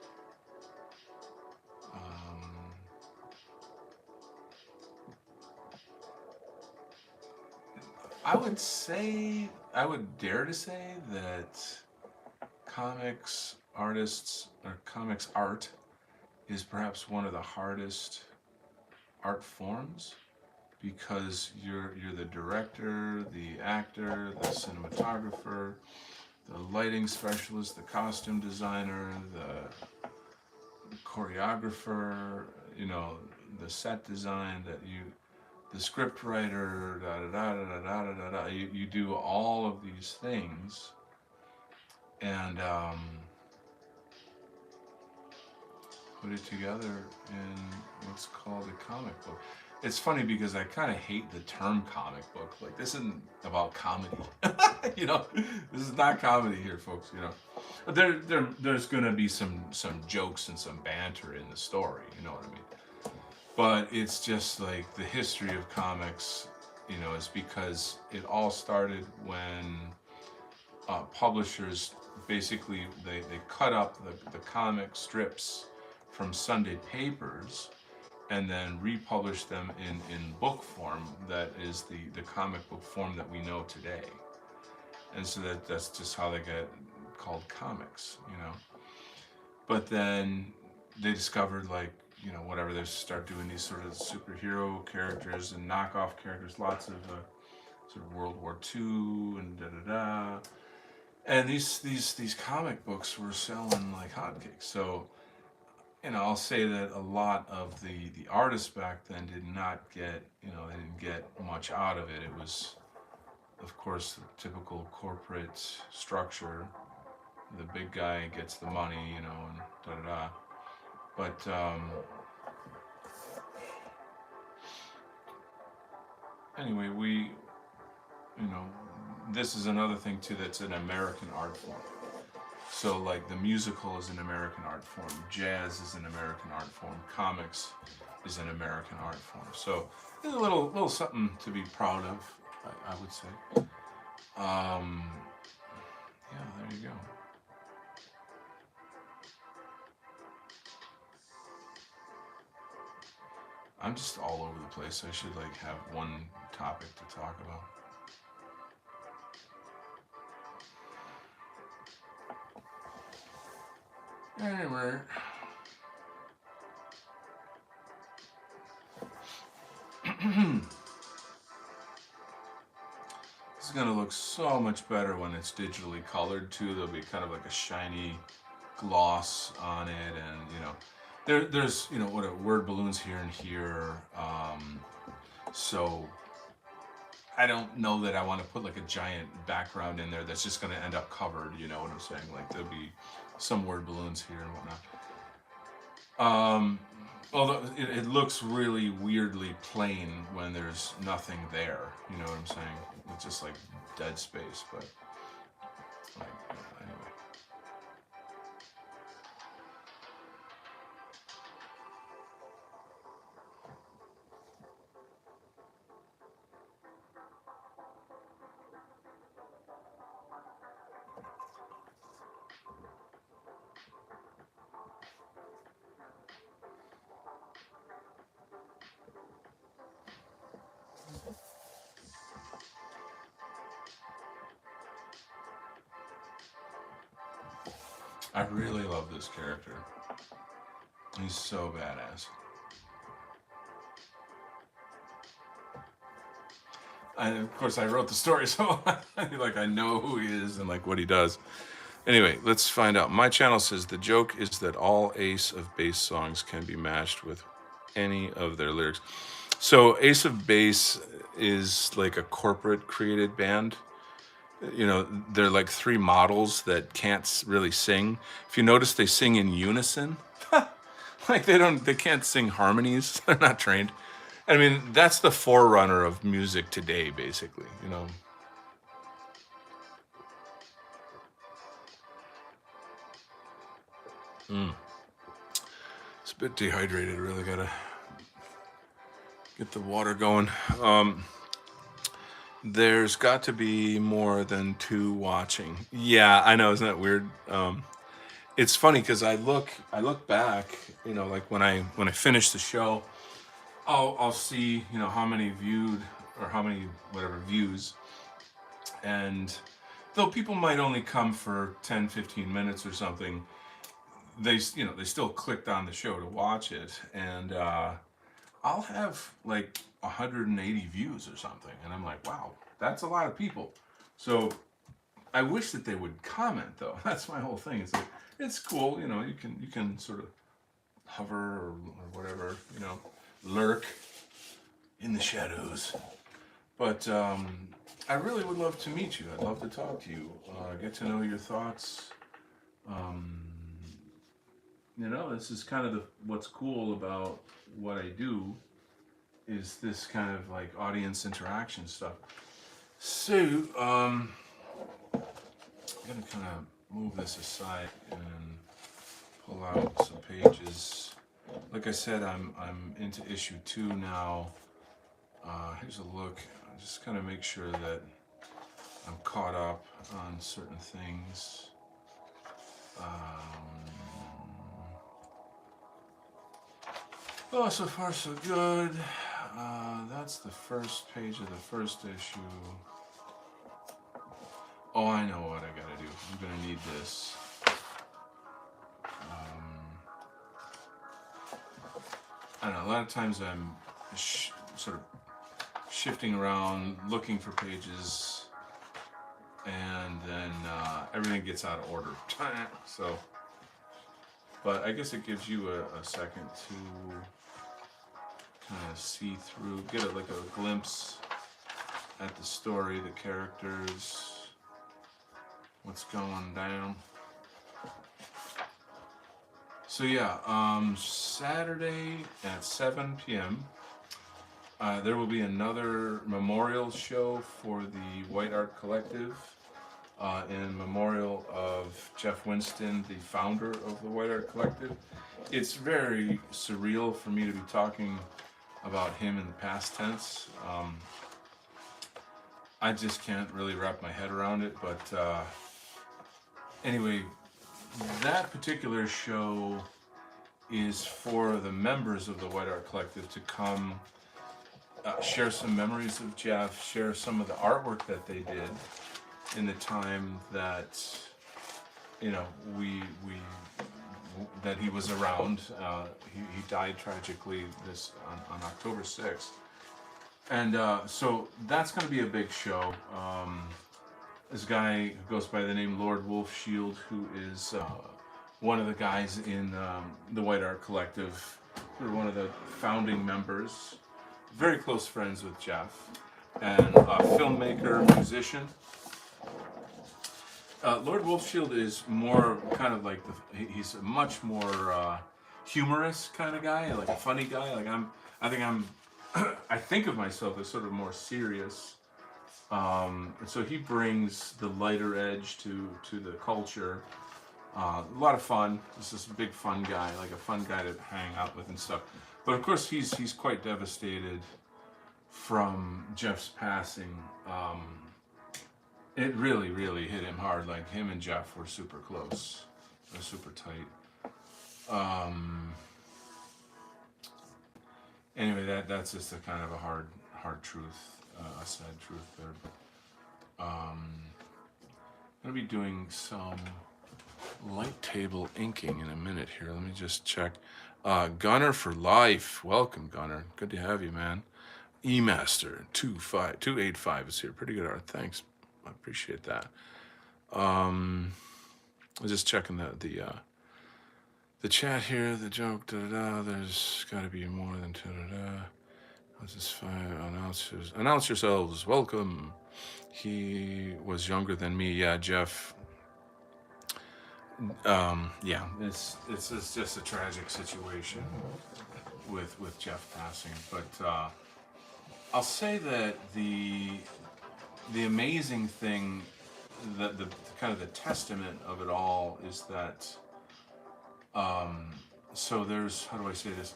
I would dare to say that comics artists or comics art is perhaps one of the hardest art forms because you're the director, the actor, the cinematographer, the lighting specialist, the costume designer, the choreographer, you know, the set design the script writer, da da da da da da da da. You do all of these things, and put it together in what's called a comic book. It's funny because I kind of hate the term comic book. Like, this isn't about comedy. You know, this is not comedy here, folks. You know, there's gonna be some jokes and some banter in the story. You know what I mean? But it's just like the history of comics. You know, is because it all started when publishers basically they cut up the comic strips from Sunday papers and then republish them in book form that is the comic book form that we know today. And so that's just how they get called comics, you know. But then they discovered, like, you know, whatever, they start doing these sort of superhero characters and knockoff characters, lots of sort of World War II and da da da. And these comic books were selling like hotcakes. So, you know, I'll say that a lot of the artists back then did not get, you know, they didn't get much out of it. It was, of course, the typical corporate structure. The big guy gets the money, you know, and da da da. But anyway, you know, this is another thing too that's an American art form. So, like, the musical is an American art form, jazz is an American art form, comics is an American art form. So, it's a little something to be proud of, I would say. Yeah, there you go. I'm just all over the place. I should like have one topic to talk about. Anyway. This is gonna look so much better when it's digitally colored too. There'll be kind of like a shiny gloss on it, and you know, there's, you know, what word balloons here and here. So I don't know that I want to put like a giant background in there that's just going to end up covered. You know what I'm saying? Like, there'll be some word balloons here and whatnot. Although it looks really weirdly plain when there's nothing there. You know what I'm saying? It's just like dead space. But like, anyway. I really love this character. He's so badass. And of course, I wrote the story, so like I know who he is and like what he does. Anyway, let's find out. My channel says the joke is that all Ace of Base songs can be matched with any of their lyrics. So Ace of Base is like a corporate created band. You know, they're like three models that can't really sing. If you notice, they sing in unison. Like they can't sing harmonies. They're not trained. I mean, that's the forerunner of music today, basically. You know. It's a bit dehydrated. Really gotta get the water going. There's got to be more than two watching. Yeah, I know. Isn't that weird? It's funny because I look back. You know, like when I finish the show, I'll see, you know, how many viewed or how many whatever views, and though people might only come for 10, 15 minutes or something, they still clicked on the show to watch it, and I'll have like 180 views or something, and I'm like, wow, that's a lot of people. So I wish that they would comment though. That's my whole thing. It's like it's cool, you know. You can sort of hover or whatever, you know, lurk in the shadows. But I really would love to meet you. I'd love to talk to you, get to know your thoughts. Um, you know, this is kind of what's cool about what I do is this kind of like audience interaction stuff. So, I'm gonna kind of move this aside and pull out some pages. Like I said, I'm into issue 2 now. Here's a look. I just kind of make sure that I'm caught up on certain things. Oh, so far so good. That's the first page of the first issue. Oh, I know what I gotta do. I'm gonna need this. I don't know. A lot of times I'm sort of shifting around, looking for pages, and then everything gets out of order. So, but I guess it gives you a second to kind of see through, get like a glimpse at the story, the characters, what's going down. So yeah, Saturday at 7 p.m. There will be another memorial show for the White Art Collective in memorial of Jeff Winston, the founder of the White Art Collective. It's very surreal for me to be talking about him in the past tense. I just can't really wrap my head around it, but anyway, that particular show is for the members of the White Art Collective to come share some memories of Jeff, share some of the artwork that they did in the time that, you know, that he was around. He died tragically on October 6th. And so that's going to be a big show. This guy who goes by the name Lord Wolfshield, who is one of the guys in the White Art Collective, one of the founding members, very close friends with Jeff, and a filmmaker, musician. Lord Wolfshield is more kind of like he's a much more humorous kind of guy, like a funny guy. Like I think of myself as sort of more serious. And so he brings the lighter edge to the culture. A lot of fun. This is a big fun guy, like a fun guy to hang out with and stuff. But of course, he's quite devastated from Jeff's passing. It really, really hit him hard. Like him and Jeff were super close. They're super tight. Anyway, that's just a kind of a hard truth, a sad truth there. I'm gonna be doing some light table inking in a minute here. Let me just check. Gunner for life. Welcome, Gunner. Good to have you, man. Emaster 285 is here. Pretty good art. Thanks. I appreciate that. I'm just checking the chat here. The joke. Da da da. There's got to be more than da da da. What's this? Announce yourselves. Welcome. He was younger than me. Yeah, Jeff. Yeah, it's just a tragic situation with Jeff passing. But I'll say that the amazing thing, the kind of the testament of it all is that. So there's, how do I say this?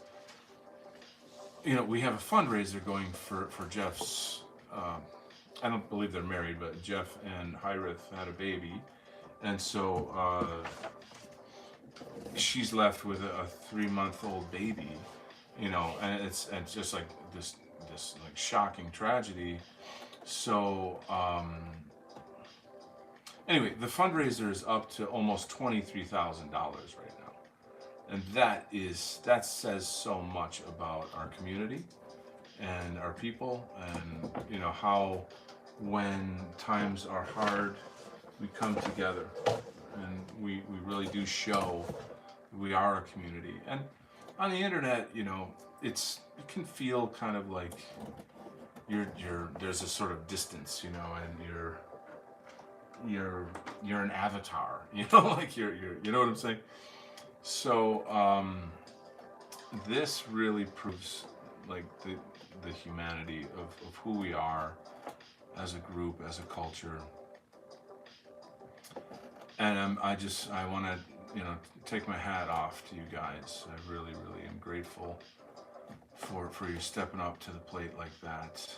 We have a fundraiser going for Jeff's. I don't believe they're married, but Jeff and Hyrith had a baby. And so she's left with a 3-month-old baby, and it's just like this like shocking tragedy. So anyway, the fundraiser is up to almost $23,000 right now, and that says so much about our community and our people, and how when times are hard, we come together, and we really do show we are a community. And on the internet, it can feel kind of like there's a sort of distance, and you're an avatar, like you're you know what I'm saying? So this really proves like the humanity of who we are as a group, as a culture. And I want to, take my hat off to you guys. I really, really am grateful for you stepping up to the plate like that.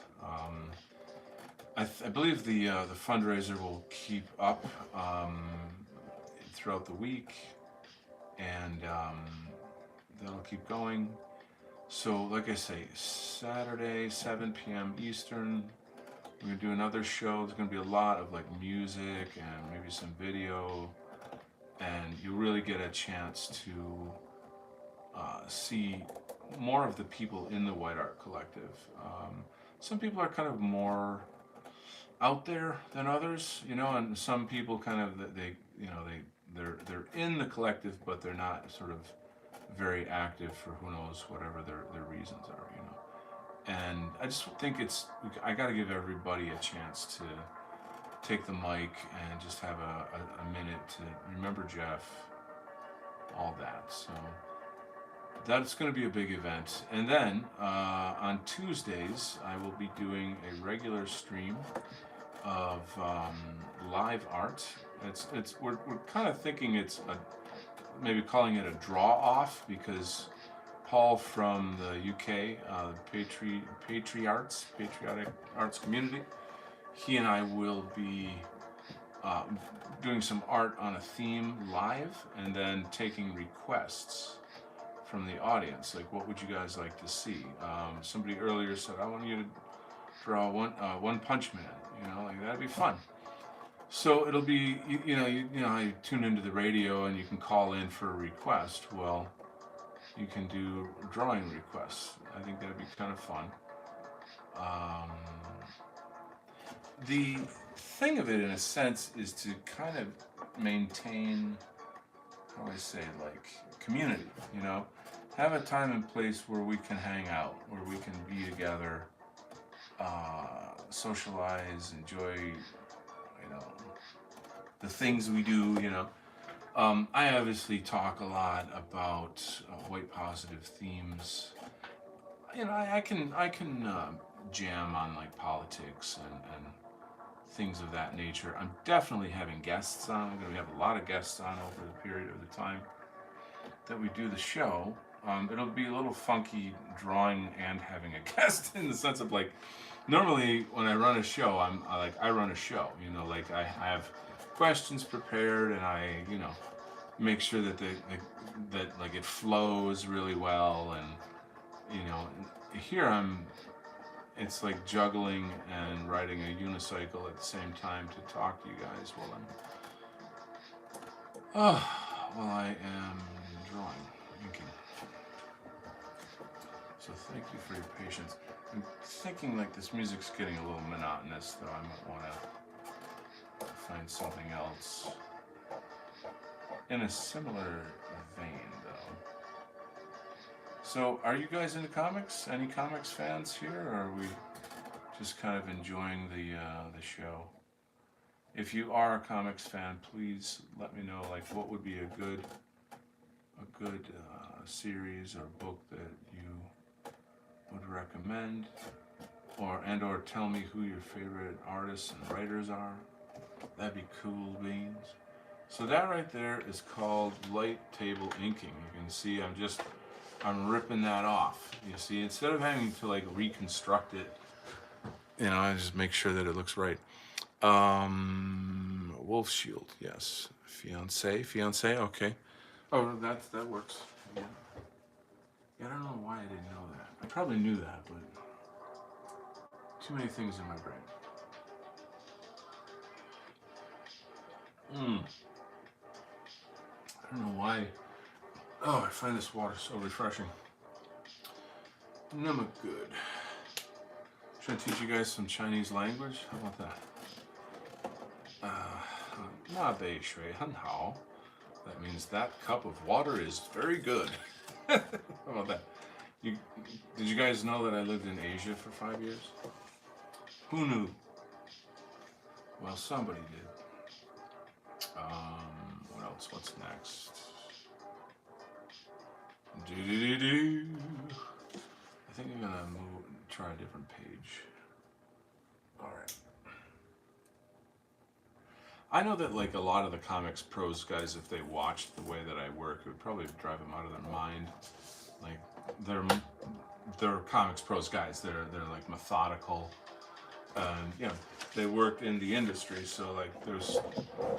I believe the fundraiser will keep up throughout the week, and that'll keep going. So, like I say, Saturday, 7 p.m. Eastern, we're going to do another show. There's going to be a lot of like music and maybe some video, and you really get a chance to see more of the people in the White Art Collective. Some people are kind of more out there than others, and some people kind of they're in the collective, but they're not sort of very active for who knows whatever their reasons are, And I just think I got to give everybody a chance to take the mic and just have a minute to remember Jeff, all that. So that's going to be a big event. And then on Tuesdays, I will be doing a regular stream of live art. We're kind of thinking maybe calling it a draw off, because Paul from the UK, Patriotic Arts Community, he and I will be doing some art on a theme live, and then taking requests from the audience, like what would you guys like to see? Somebody earlier said, I want you to draw One Punch Man, like that'd be fun. So it'll be, you know, you tune into the radio and you can call in for a request. Well, you can do drawing requests. I think that'd be kind of fun. The thing of it, in a sense, is to kind of maintain, how do I say, like community, have a time and place where we can hang out, where we can be together, socialize, enjoy, the things we do, I obviously talk a lot about white positive themes. I can jam on like politics and things of that nature. I'm definitely having guests on. I'm going to have a lot of guests on over the period of the time that we do the show. It'll be a little funky drawing and having a guest, in the sense of like, normally when I run a show, I run a show, like I have questions prepared, and I, make sure that that like it flows really well, and here it's like juggling and riding a unicycle at the same time to talk to you guys while Oh, well, I am drawing, inking. So thank you for your patience. I'm thinking like this music's getting a little monotonous, though. I might want to find something else in a similar vein, though. So, are you guys into comics? Any comics fans here, or are we just kind of enjoying the show? If you are a comics fan, please let me know. Like, what would be a good series or book that you would recommend, or tell me who your favorite artists and writers are. That'd be cool beans. So that right there is called light table inking. You can see I'm ripping that off. You see, instead of having to like reconstruct it, I just make sure that it looks right. Wolf Shield, yes. Fiance, okay. Oh, that works. Yeah. Yeah, I don't know why I didn't know that. I probably knew that, but too many things in my brain. I don't know why. Oh, I find this water so refreshing. Number good. Should I teach you guys some Chinese language? How about that? 那杯水很好. That means that cup of water is very good. How about that? Did you guys know that I lived in Asia for 5 years? Who knew? Well, somebody did. What else? What's next? Do. I think I'm gonna try a different page. All right. I know that like a lot of the comics pros guys, if they watched the way that I work, it would probably drive them out of their mind. Like they're comics pros guys. They're like methodical. They work in the industry, so like there's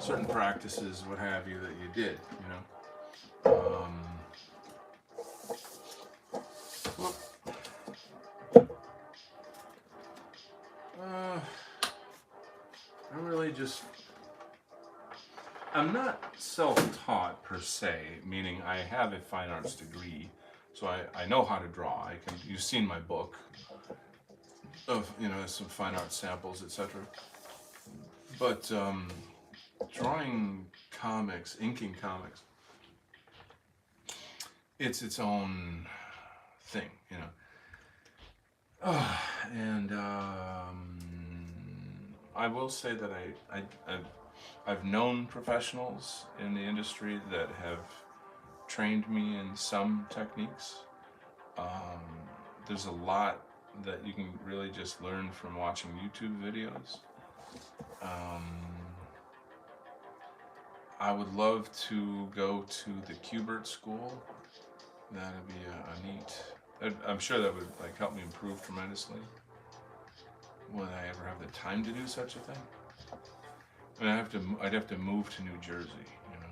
certain practices, what have you, that you did. I'm not self-taught per se, meaning I have a fine arts degree, so I know how to draw. You've seen my book of some fine art samples, etc. But drawing comics, inking comics, it's its own thing, and I will say that I've known professionals in the industry that have trained me in some techniques. There's a lot that you can really just learn from watching YouTube videos. I would love to go to the Kubert School. That'd be a neat. I'm sure that would like help me improve tremendously. Would I ever have the time to do such a thing? I mean, I'd have to move to New Jersey, and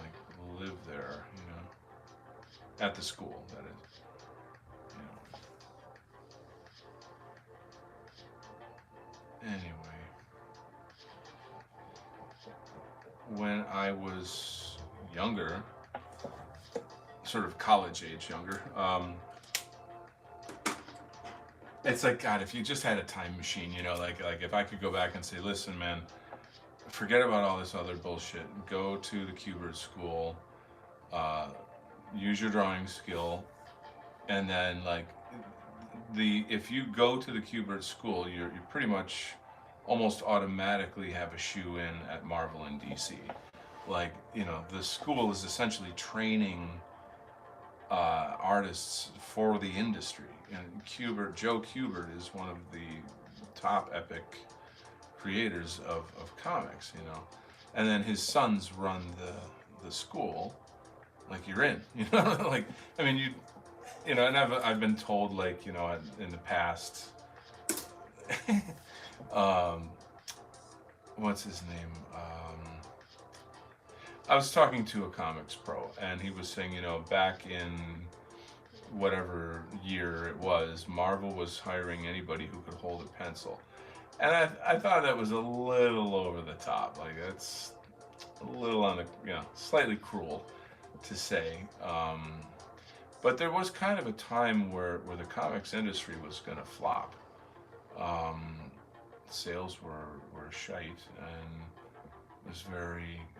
like live there, at the school, that is, Anyway, when I was younger, sort of college age younger, it's like, God, if you just had a time machine, like if I could go back and say, listen, man, forget about all this other bullshit. Go to the Kubert School, use your drawing skill, and then like if you go to the Kubert School, you pretty much almost automatically have a shoe in at Marvel in DC. Like the school is essentially training artists for the industry, and Joe Kubert is one of the top epic creators of comics, and then his sons run the school. Like you're in, like I mean and I've been told like in the past, what's his name? I was talking to a comics pro, and he was saying, back in whatever year it was, Marvel was hiring anybody who could hold a pencil. And I thought that was a little over the top. Like, a little on the, slightly cruel to say. But there was kind of a time where the comics industry was going to flop. Um, Sales were shite, and it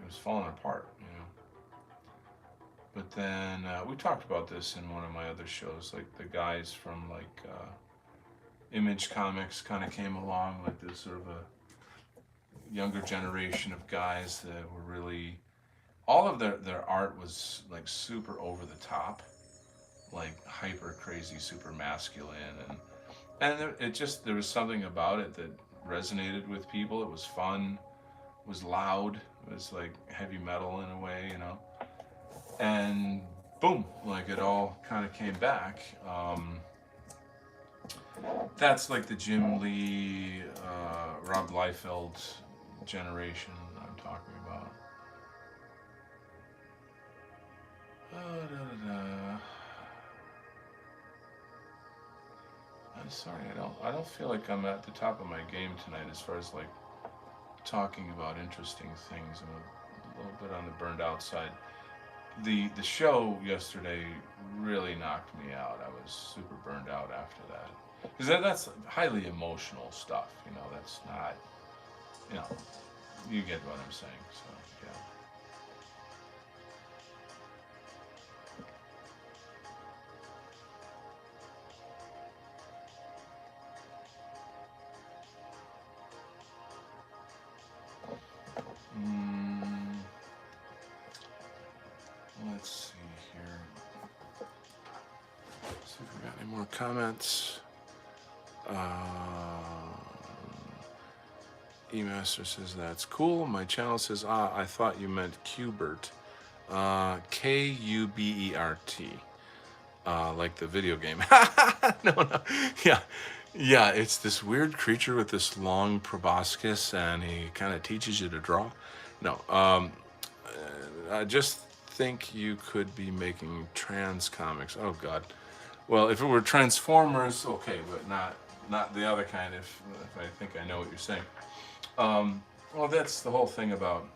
was falling apart, But then we talked about this in one of my other shows. Like the guys from Image Comics kind of came along, like this sort of a younger generation of guys that were really, all of their art was like super over the top, like hyper crazy, super masculine, and there was something about it that resonated with people. It was fun, it was loud, it was like heavy metal in a way, and boom, like it all kind of came back. That's like the Jim Lee, Rob Liefeld generation I'm talking about. I'm sorry, I don't feel like I'm at the top of my game tonight as far as like talking about interesting things. I'm a little bit on the burned out side. The show yesterday really knocked me out. I was super burned out after that because that's highly emotional stuff. That's not, you know you get what I'm saying. So yeah. Mm, let's see here. See if we got any more comments. E-Master says that's cool. My channel says, I thought you meant Qbert. Kubert. Like the video game. No. Yeah. Yeah, it's this weird creature with this long proboscis, and he kind of teaches you to draw. No, I just think you could be making trans comics. Oh, God. Well, if it were Transformers, okay, but not the other kind, if I think I know what you're saying. Well, that's the whole thing about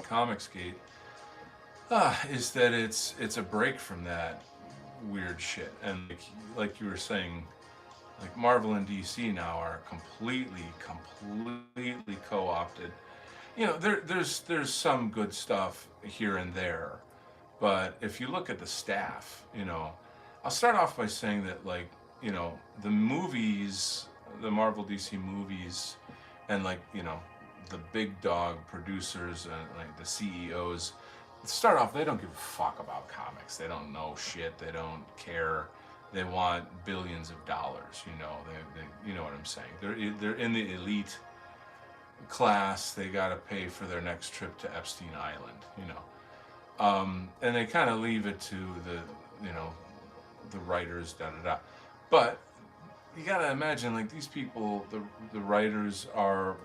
Comicsgate, is that it's a break from that weird shit. And like you were saying, like Marvel and DC now are completely co-opted. There's some good stuff here and there, but if you look at the staff, I'll start off by saying that, like, the movies, the Marvel DC movies, and like, the big dog producers and like the CEOs, start off, they don't give a fuck about comics. They don't know shit. They don't care. They want billions of dollars. You know what I'm saying. They're in the elite class. They got to pay for their next trip to Epstein Island. And they kind of leave it to the writers, da da da. But you got to imagine, like, these people, the writers are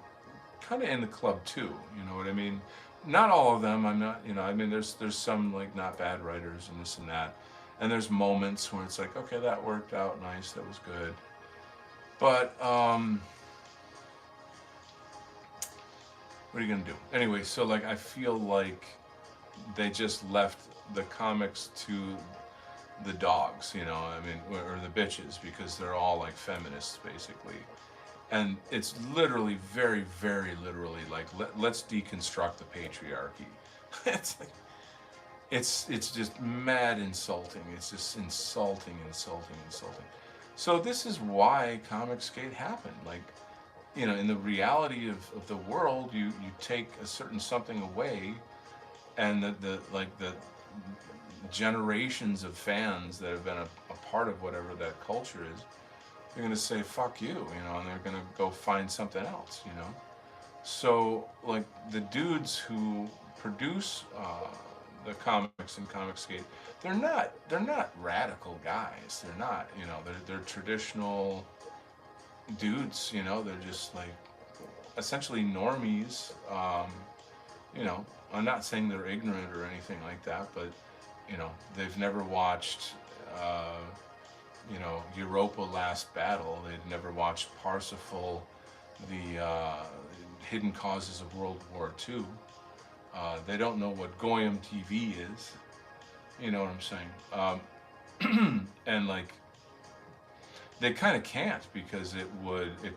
kind of in the club too. You know what I mean? Not all of them. I'm not. I mean, there's some like not bad writers and this and that. And there's moments where it's like, okay, that worked out nice. That was good. But what are you gonna do? Anyway, so like I feel like they just left the comics to the dogs, I mean, or the bitches, because they're all like feminists basically. And it's literally, very, very literally, like, let's deconstruct the patriarchy. It's like, it's just mad insulting. It's just insulting. So this is why Comicsgate happened. Like, in the reality of the world, you take a certain something away, and the generations of fans that have been a part of whatever that culture is, they're going to say, fuck you, and they're going to go find something else, So, like, the dudes who produce the comics in Comicsgate, they're not radical guys. They're not, they're traditional dudes, they're just, like, essentially normies. I'm not saying they're ignorant or anything like that, but, they've never watched, Europa Last Battle. They'd never watched Parsifal, the Hidden Causes of World War II. They don't know what Goyim TV is. You know what I'm saying? And like they kind of can't because it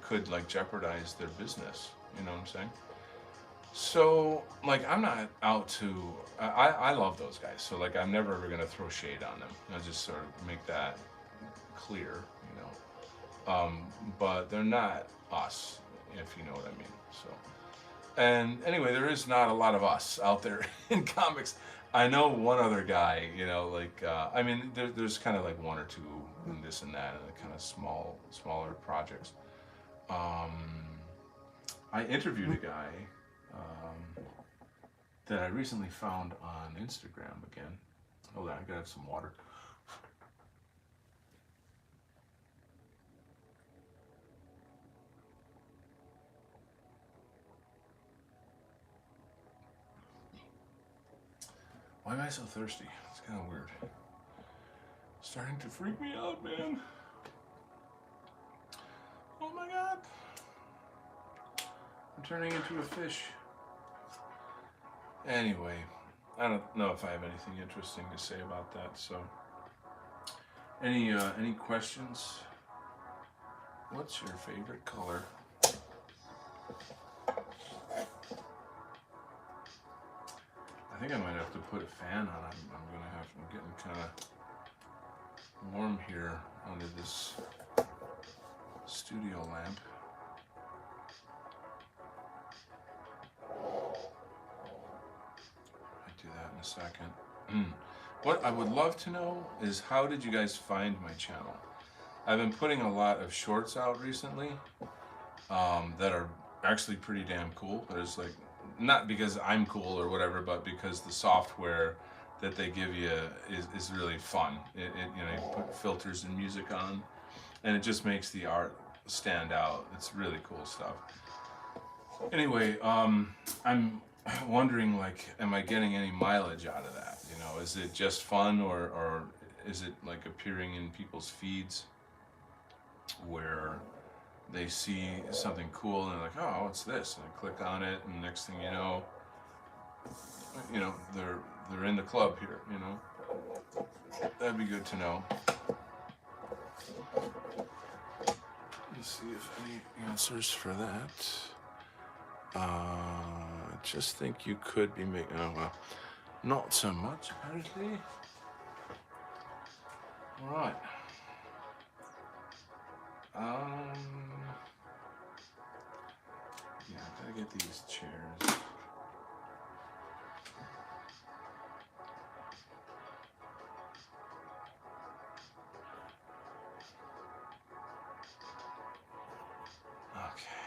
could like jeopardize their business. You know what I'm saying? So like I'm not out to I love those guys. So like I'm never ever gonna throw shade on them. I'll just sort of make that clear. You know, but they're not us, if you know what I mean. So. And anyway, there is not a lot of us out there in comics. I know one other guy, you know, like I mean, there's kind of like one or two and this and that, and the kind of smaller projects. Um, I interviewed a guy that I recently found on Instagram again. Hold on, I gotta have some water. Why am I so thirsty? It's kind of weird. Starting to freak me out, man. Oh my god. I'm turning into a fish. Anyway, I don't know if I have anything interesting to say about that. So, any questions? What's your favorite color? I think I might have to put a fan on. I'm getting kind of warm here under this studio lamp. I'll do that in a second. What I would love to know is how did you guys find my channel? I've been putting a lot of shorts out recently that are actually pretty damn cool. There's like, not because I'm cool or whatever, but because the software that they give you is really fun. It you know, you put filters and music on, and it just makes the art stand out. It's really cool stuff. Anyway, I'm wondering, like, am I getting any mileage out of that? You know, is it just fun, or is it like appearing in people's feeds where they see something cool and they're like, oh, what's this? And I click on it, and next thing you know, they're in the club here. You know, that'd be good to know. Let's see if any answers for that. I just think you could be making. Oh well, not so much apparently. All right. Yeah, I gotta get these chairs. Okay.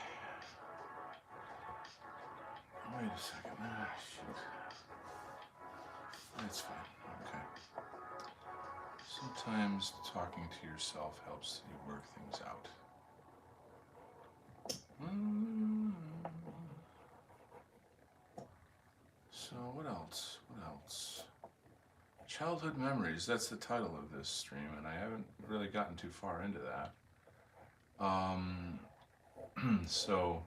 Wait a second. Ah, shoot. That's fine. Okay. Sometimes talking to yourself helps you work things out. So what else? What else? Childhood memories. That's the title of this stream, and I haven't really gotten too far into that. So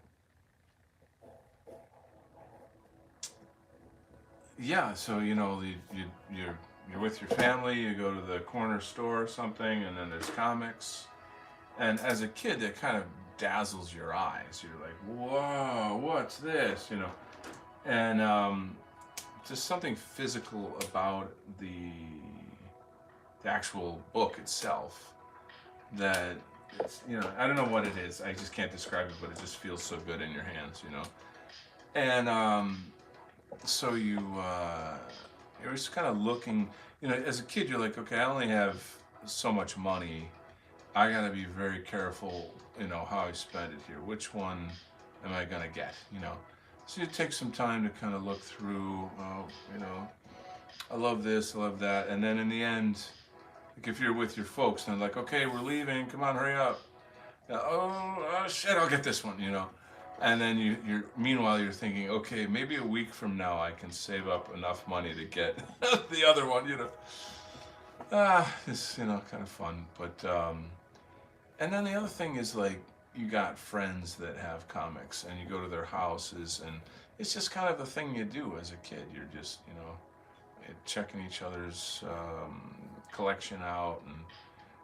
yeah, so you know, you're with your family, you go to the corner store or something, and then there's comics. And as a kid, that kind of dazzles your eyes. You're like, whoa, what's this? You know, and just something physical about the actual book itself that it's, you know, I don't know what it is. I just can't describe it, but it just feels so good in your hands, you know. And so you're just kind of looking, you know, as a kid, you're like, okay, I only have so much money. I gotta be very careful, you know, how I spend it here. Which one am I gonna get, you know? So you take some time to kind of look through, you know, I love this, I love that, and then in the end, like if you're with your folks and they're like, okay, we're leaving, come on, hurry up. Oh shit, I'll get this one, you know. And then meanwhile you're thinking, okay, maybe a week from now I can save up enough money to get the other one, you know. It's, you know, kind of fun. But and then the other thing is, like, you got friends that have comics and you go to their houses and it's just kind of the thing you do as a kid. You're just, checking each other's collection out and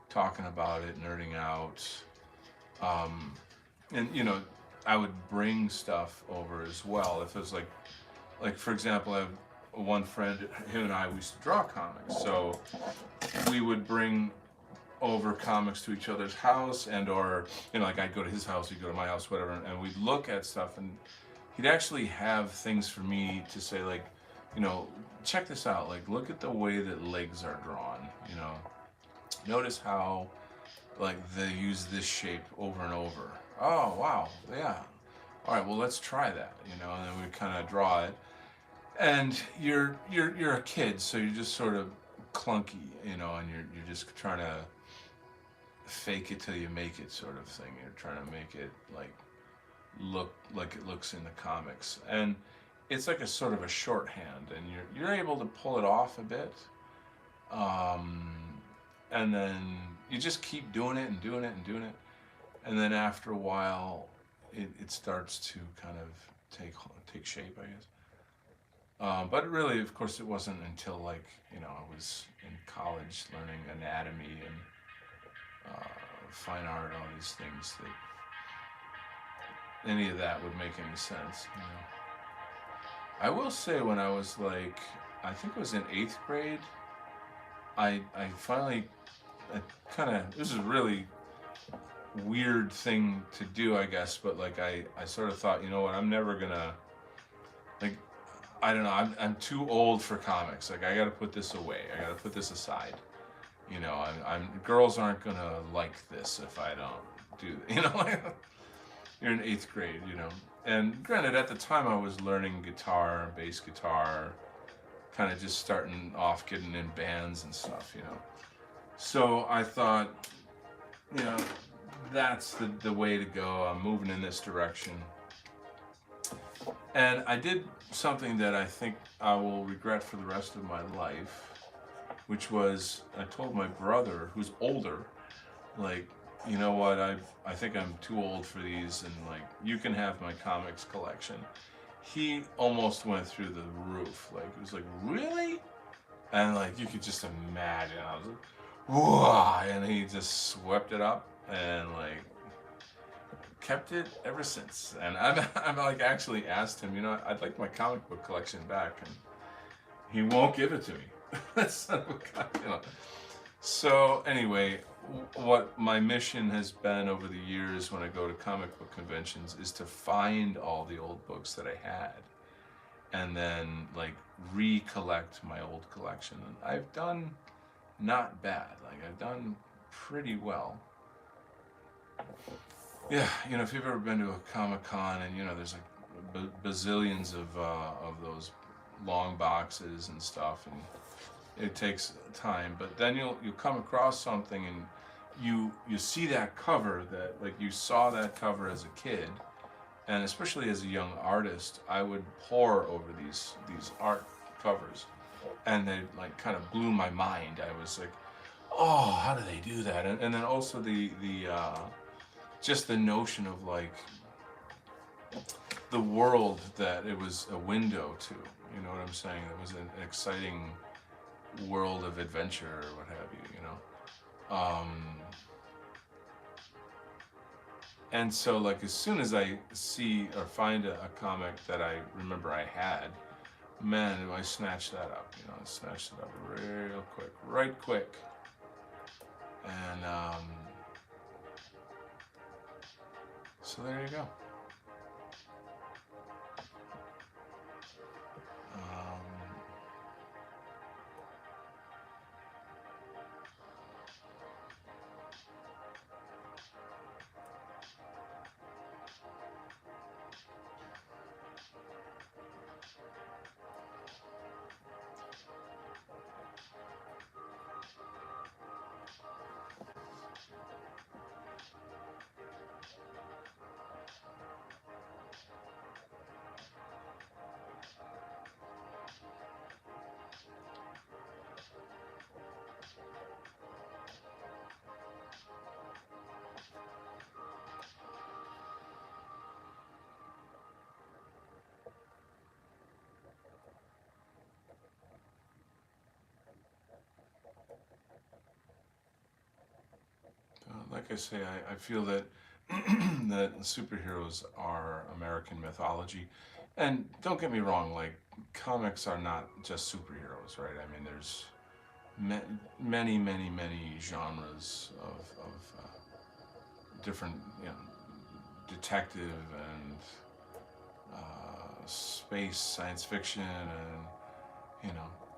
talking about it, nerding out. Um, and I would bring stuff over as well. If it was like for example, I have one friend, him and I, we used to draw comics, so we would bring over comics to each other's house, and or like I'd go to his house, he'd go to my house, whatever, and we'd look at stuff, and he'd actually have things for me to say, like, check this out, like, look at the way that legs are drawn, notice how, like, they use this shape over and over. Oh, wow, yeah. All right, well, let's try that, and then we kind of draw it. And you're a kid, so you're just sort of clunky, and you're just trying to fake it till you make it, sort of thing. You're trying to make it like look like it looks in the comics, and it's like a sort of a shorthand, and you're able to pull it off a bit, and then you just keep doing it and doing it and doing it, and then after a while, it starts to kind of take shape, I guess. But really, of course, it wasn't until like I was in college learning anatomy and fine art, all these things, that any of that would make any sense. I will say, when I was like, I think it was in 8th grade, I finally kind of, this is a really weird thing to do, I guess, but like I sort of thought, you know what, I'm never gonna, like, I don't know, I'm too old for comics. Like, I got to put this away. I got to put this aside. Girls aren't gonna like this if I don't do. You're in 8th grade. And granted, at the time I was learning guitar, bass guitar, kind of just starting off, getting in bands and stuff. So I thought, that's the way to go. I'm moving in this direction. And I did something that I think I will regret for the rest of my life, which was, I told my brother, who's older, like, you know what, I think I'm too old for these, and like, you can have my comics collection. He almost went through the roof. Like, it was like, really? And like, you could just imagine. I was like, whoa, and he just swept it up and like kept it ever since. And I've like actually asked him, I'd like my comic book collection back, and he won't give it to me. Son of a gun, So anyway, what my mission has been over the years when I go to comic book conventions is to find all the old books that I had, and then like recollect my old collection. And I've done not bad. Like, I've done pretty well. Yeah, if you've ever been to a Comic-Con, and there's like bazillions of those long boxes and stuff, and it takes time, but then you'll come across something, and you see that cover, that like you saw that cover as a kid, and especially as a young artist, I would pore over these art covers, and they like kind of blew my mind. I was like, oh, how do they do that? And then also the just the notion of like the world that it was a window to, you know what I'm saying? It was an exciting world of adventure, or what have you, and so like, as soon as I see or find a comic that I remember I had, man, I snatched that up, I snatched it up real quick, right quick. And so there you go. like I say, I feel that that superheroes are American mythology. And don't get me wrong, like comics are not just superheroes, right? I mean, there's many genres of different, detective and space, science fiction, and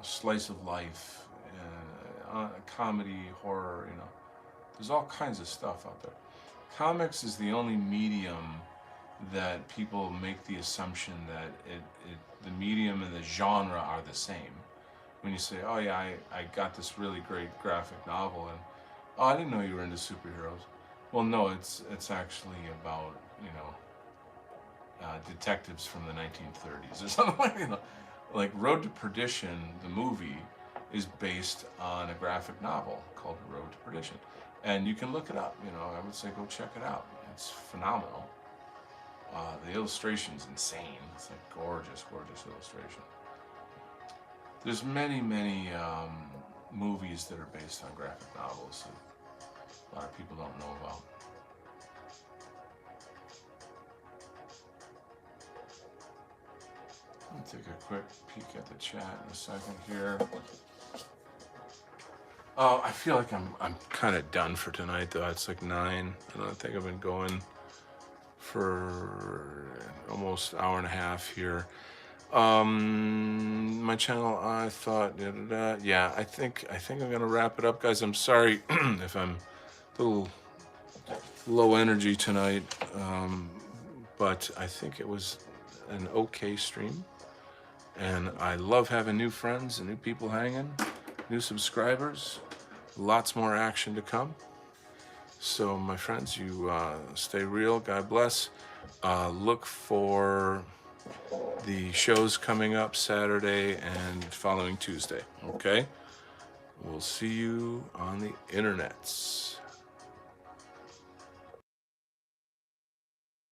slice of life, comedy, horror. There's all kinds of stuff out there. Comics is the only medium that people make the assumption that the medium and the genre are the same. When you say, oh yeah, I got this really great graphic novel, and oh, I didn't know you were into superheroes. Well, no, it's actually about detectives from the 1930s or something like Road to Perdition, the movie, is based on a graphic novel called Road to Perdition, and you can look it up. I would say go check it out. It's phenomenal. The illustration's insane. It's like gorgeous illustration. There's many movies that are based on graphic novels that a lot of people don't know about. Let me take a quick peek at the chat in a second here. Oh, I feel like I'm kind of done for tonight though. It's like 9. I think I've been going for almost an hour and a half here. My channel, I thought, yeah, I think I'm gonna wrap it up, guys. I'm sorry if I'm a little low energy tonight, but I think it was an okay stream, and I love having new friends and new people hanging, new subscribers, lots more action to come. So my friends, you stay real. God bless. Look for the shows coming up Saturday and following Tuesday. Okay? We'll see you on the internets.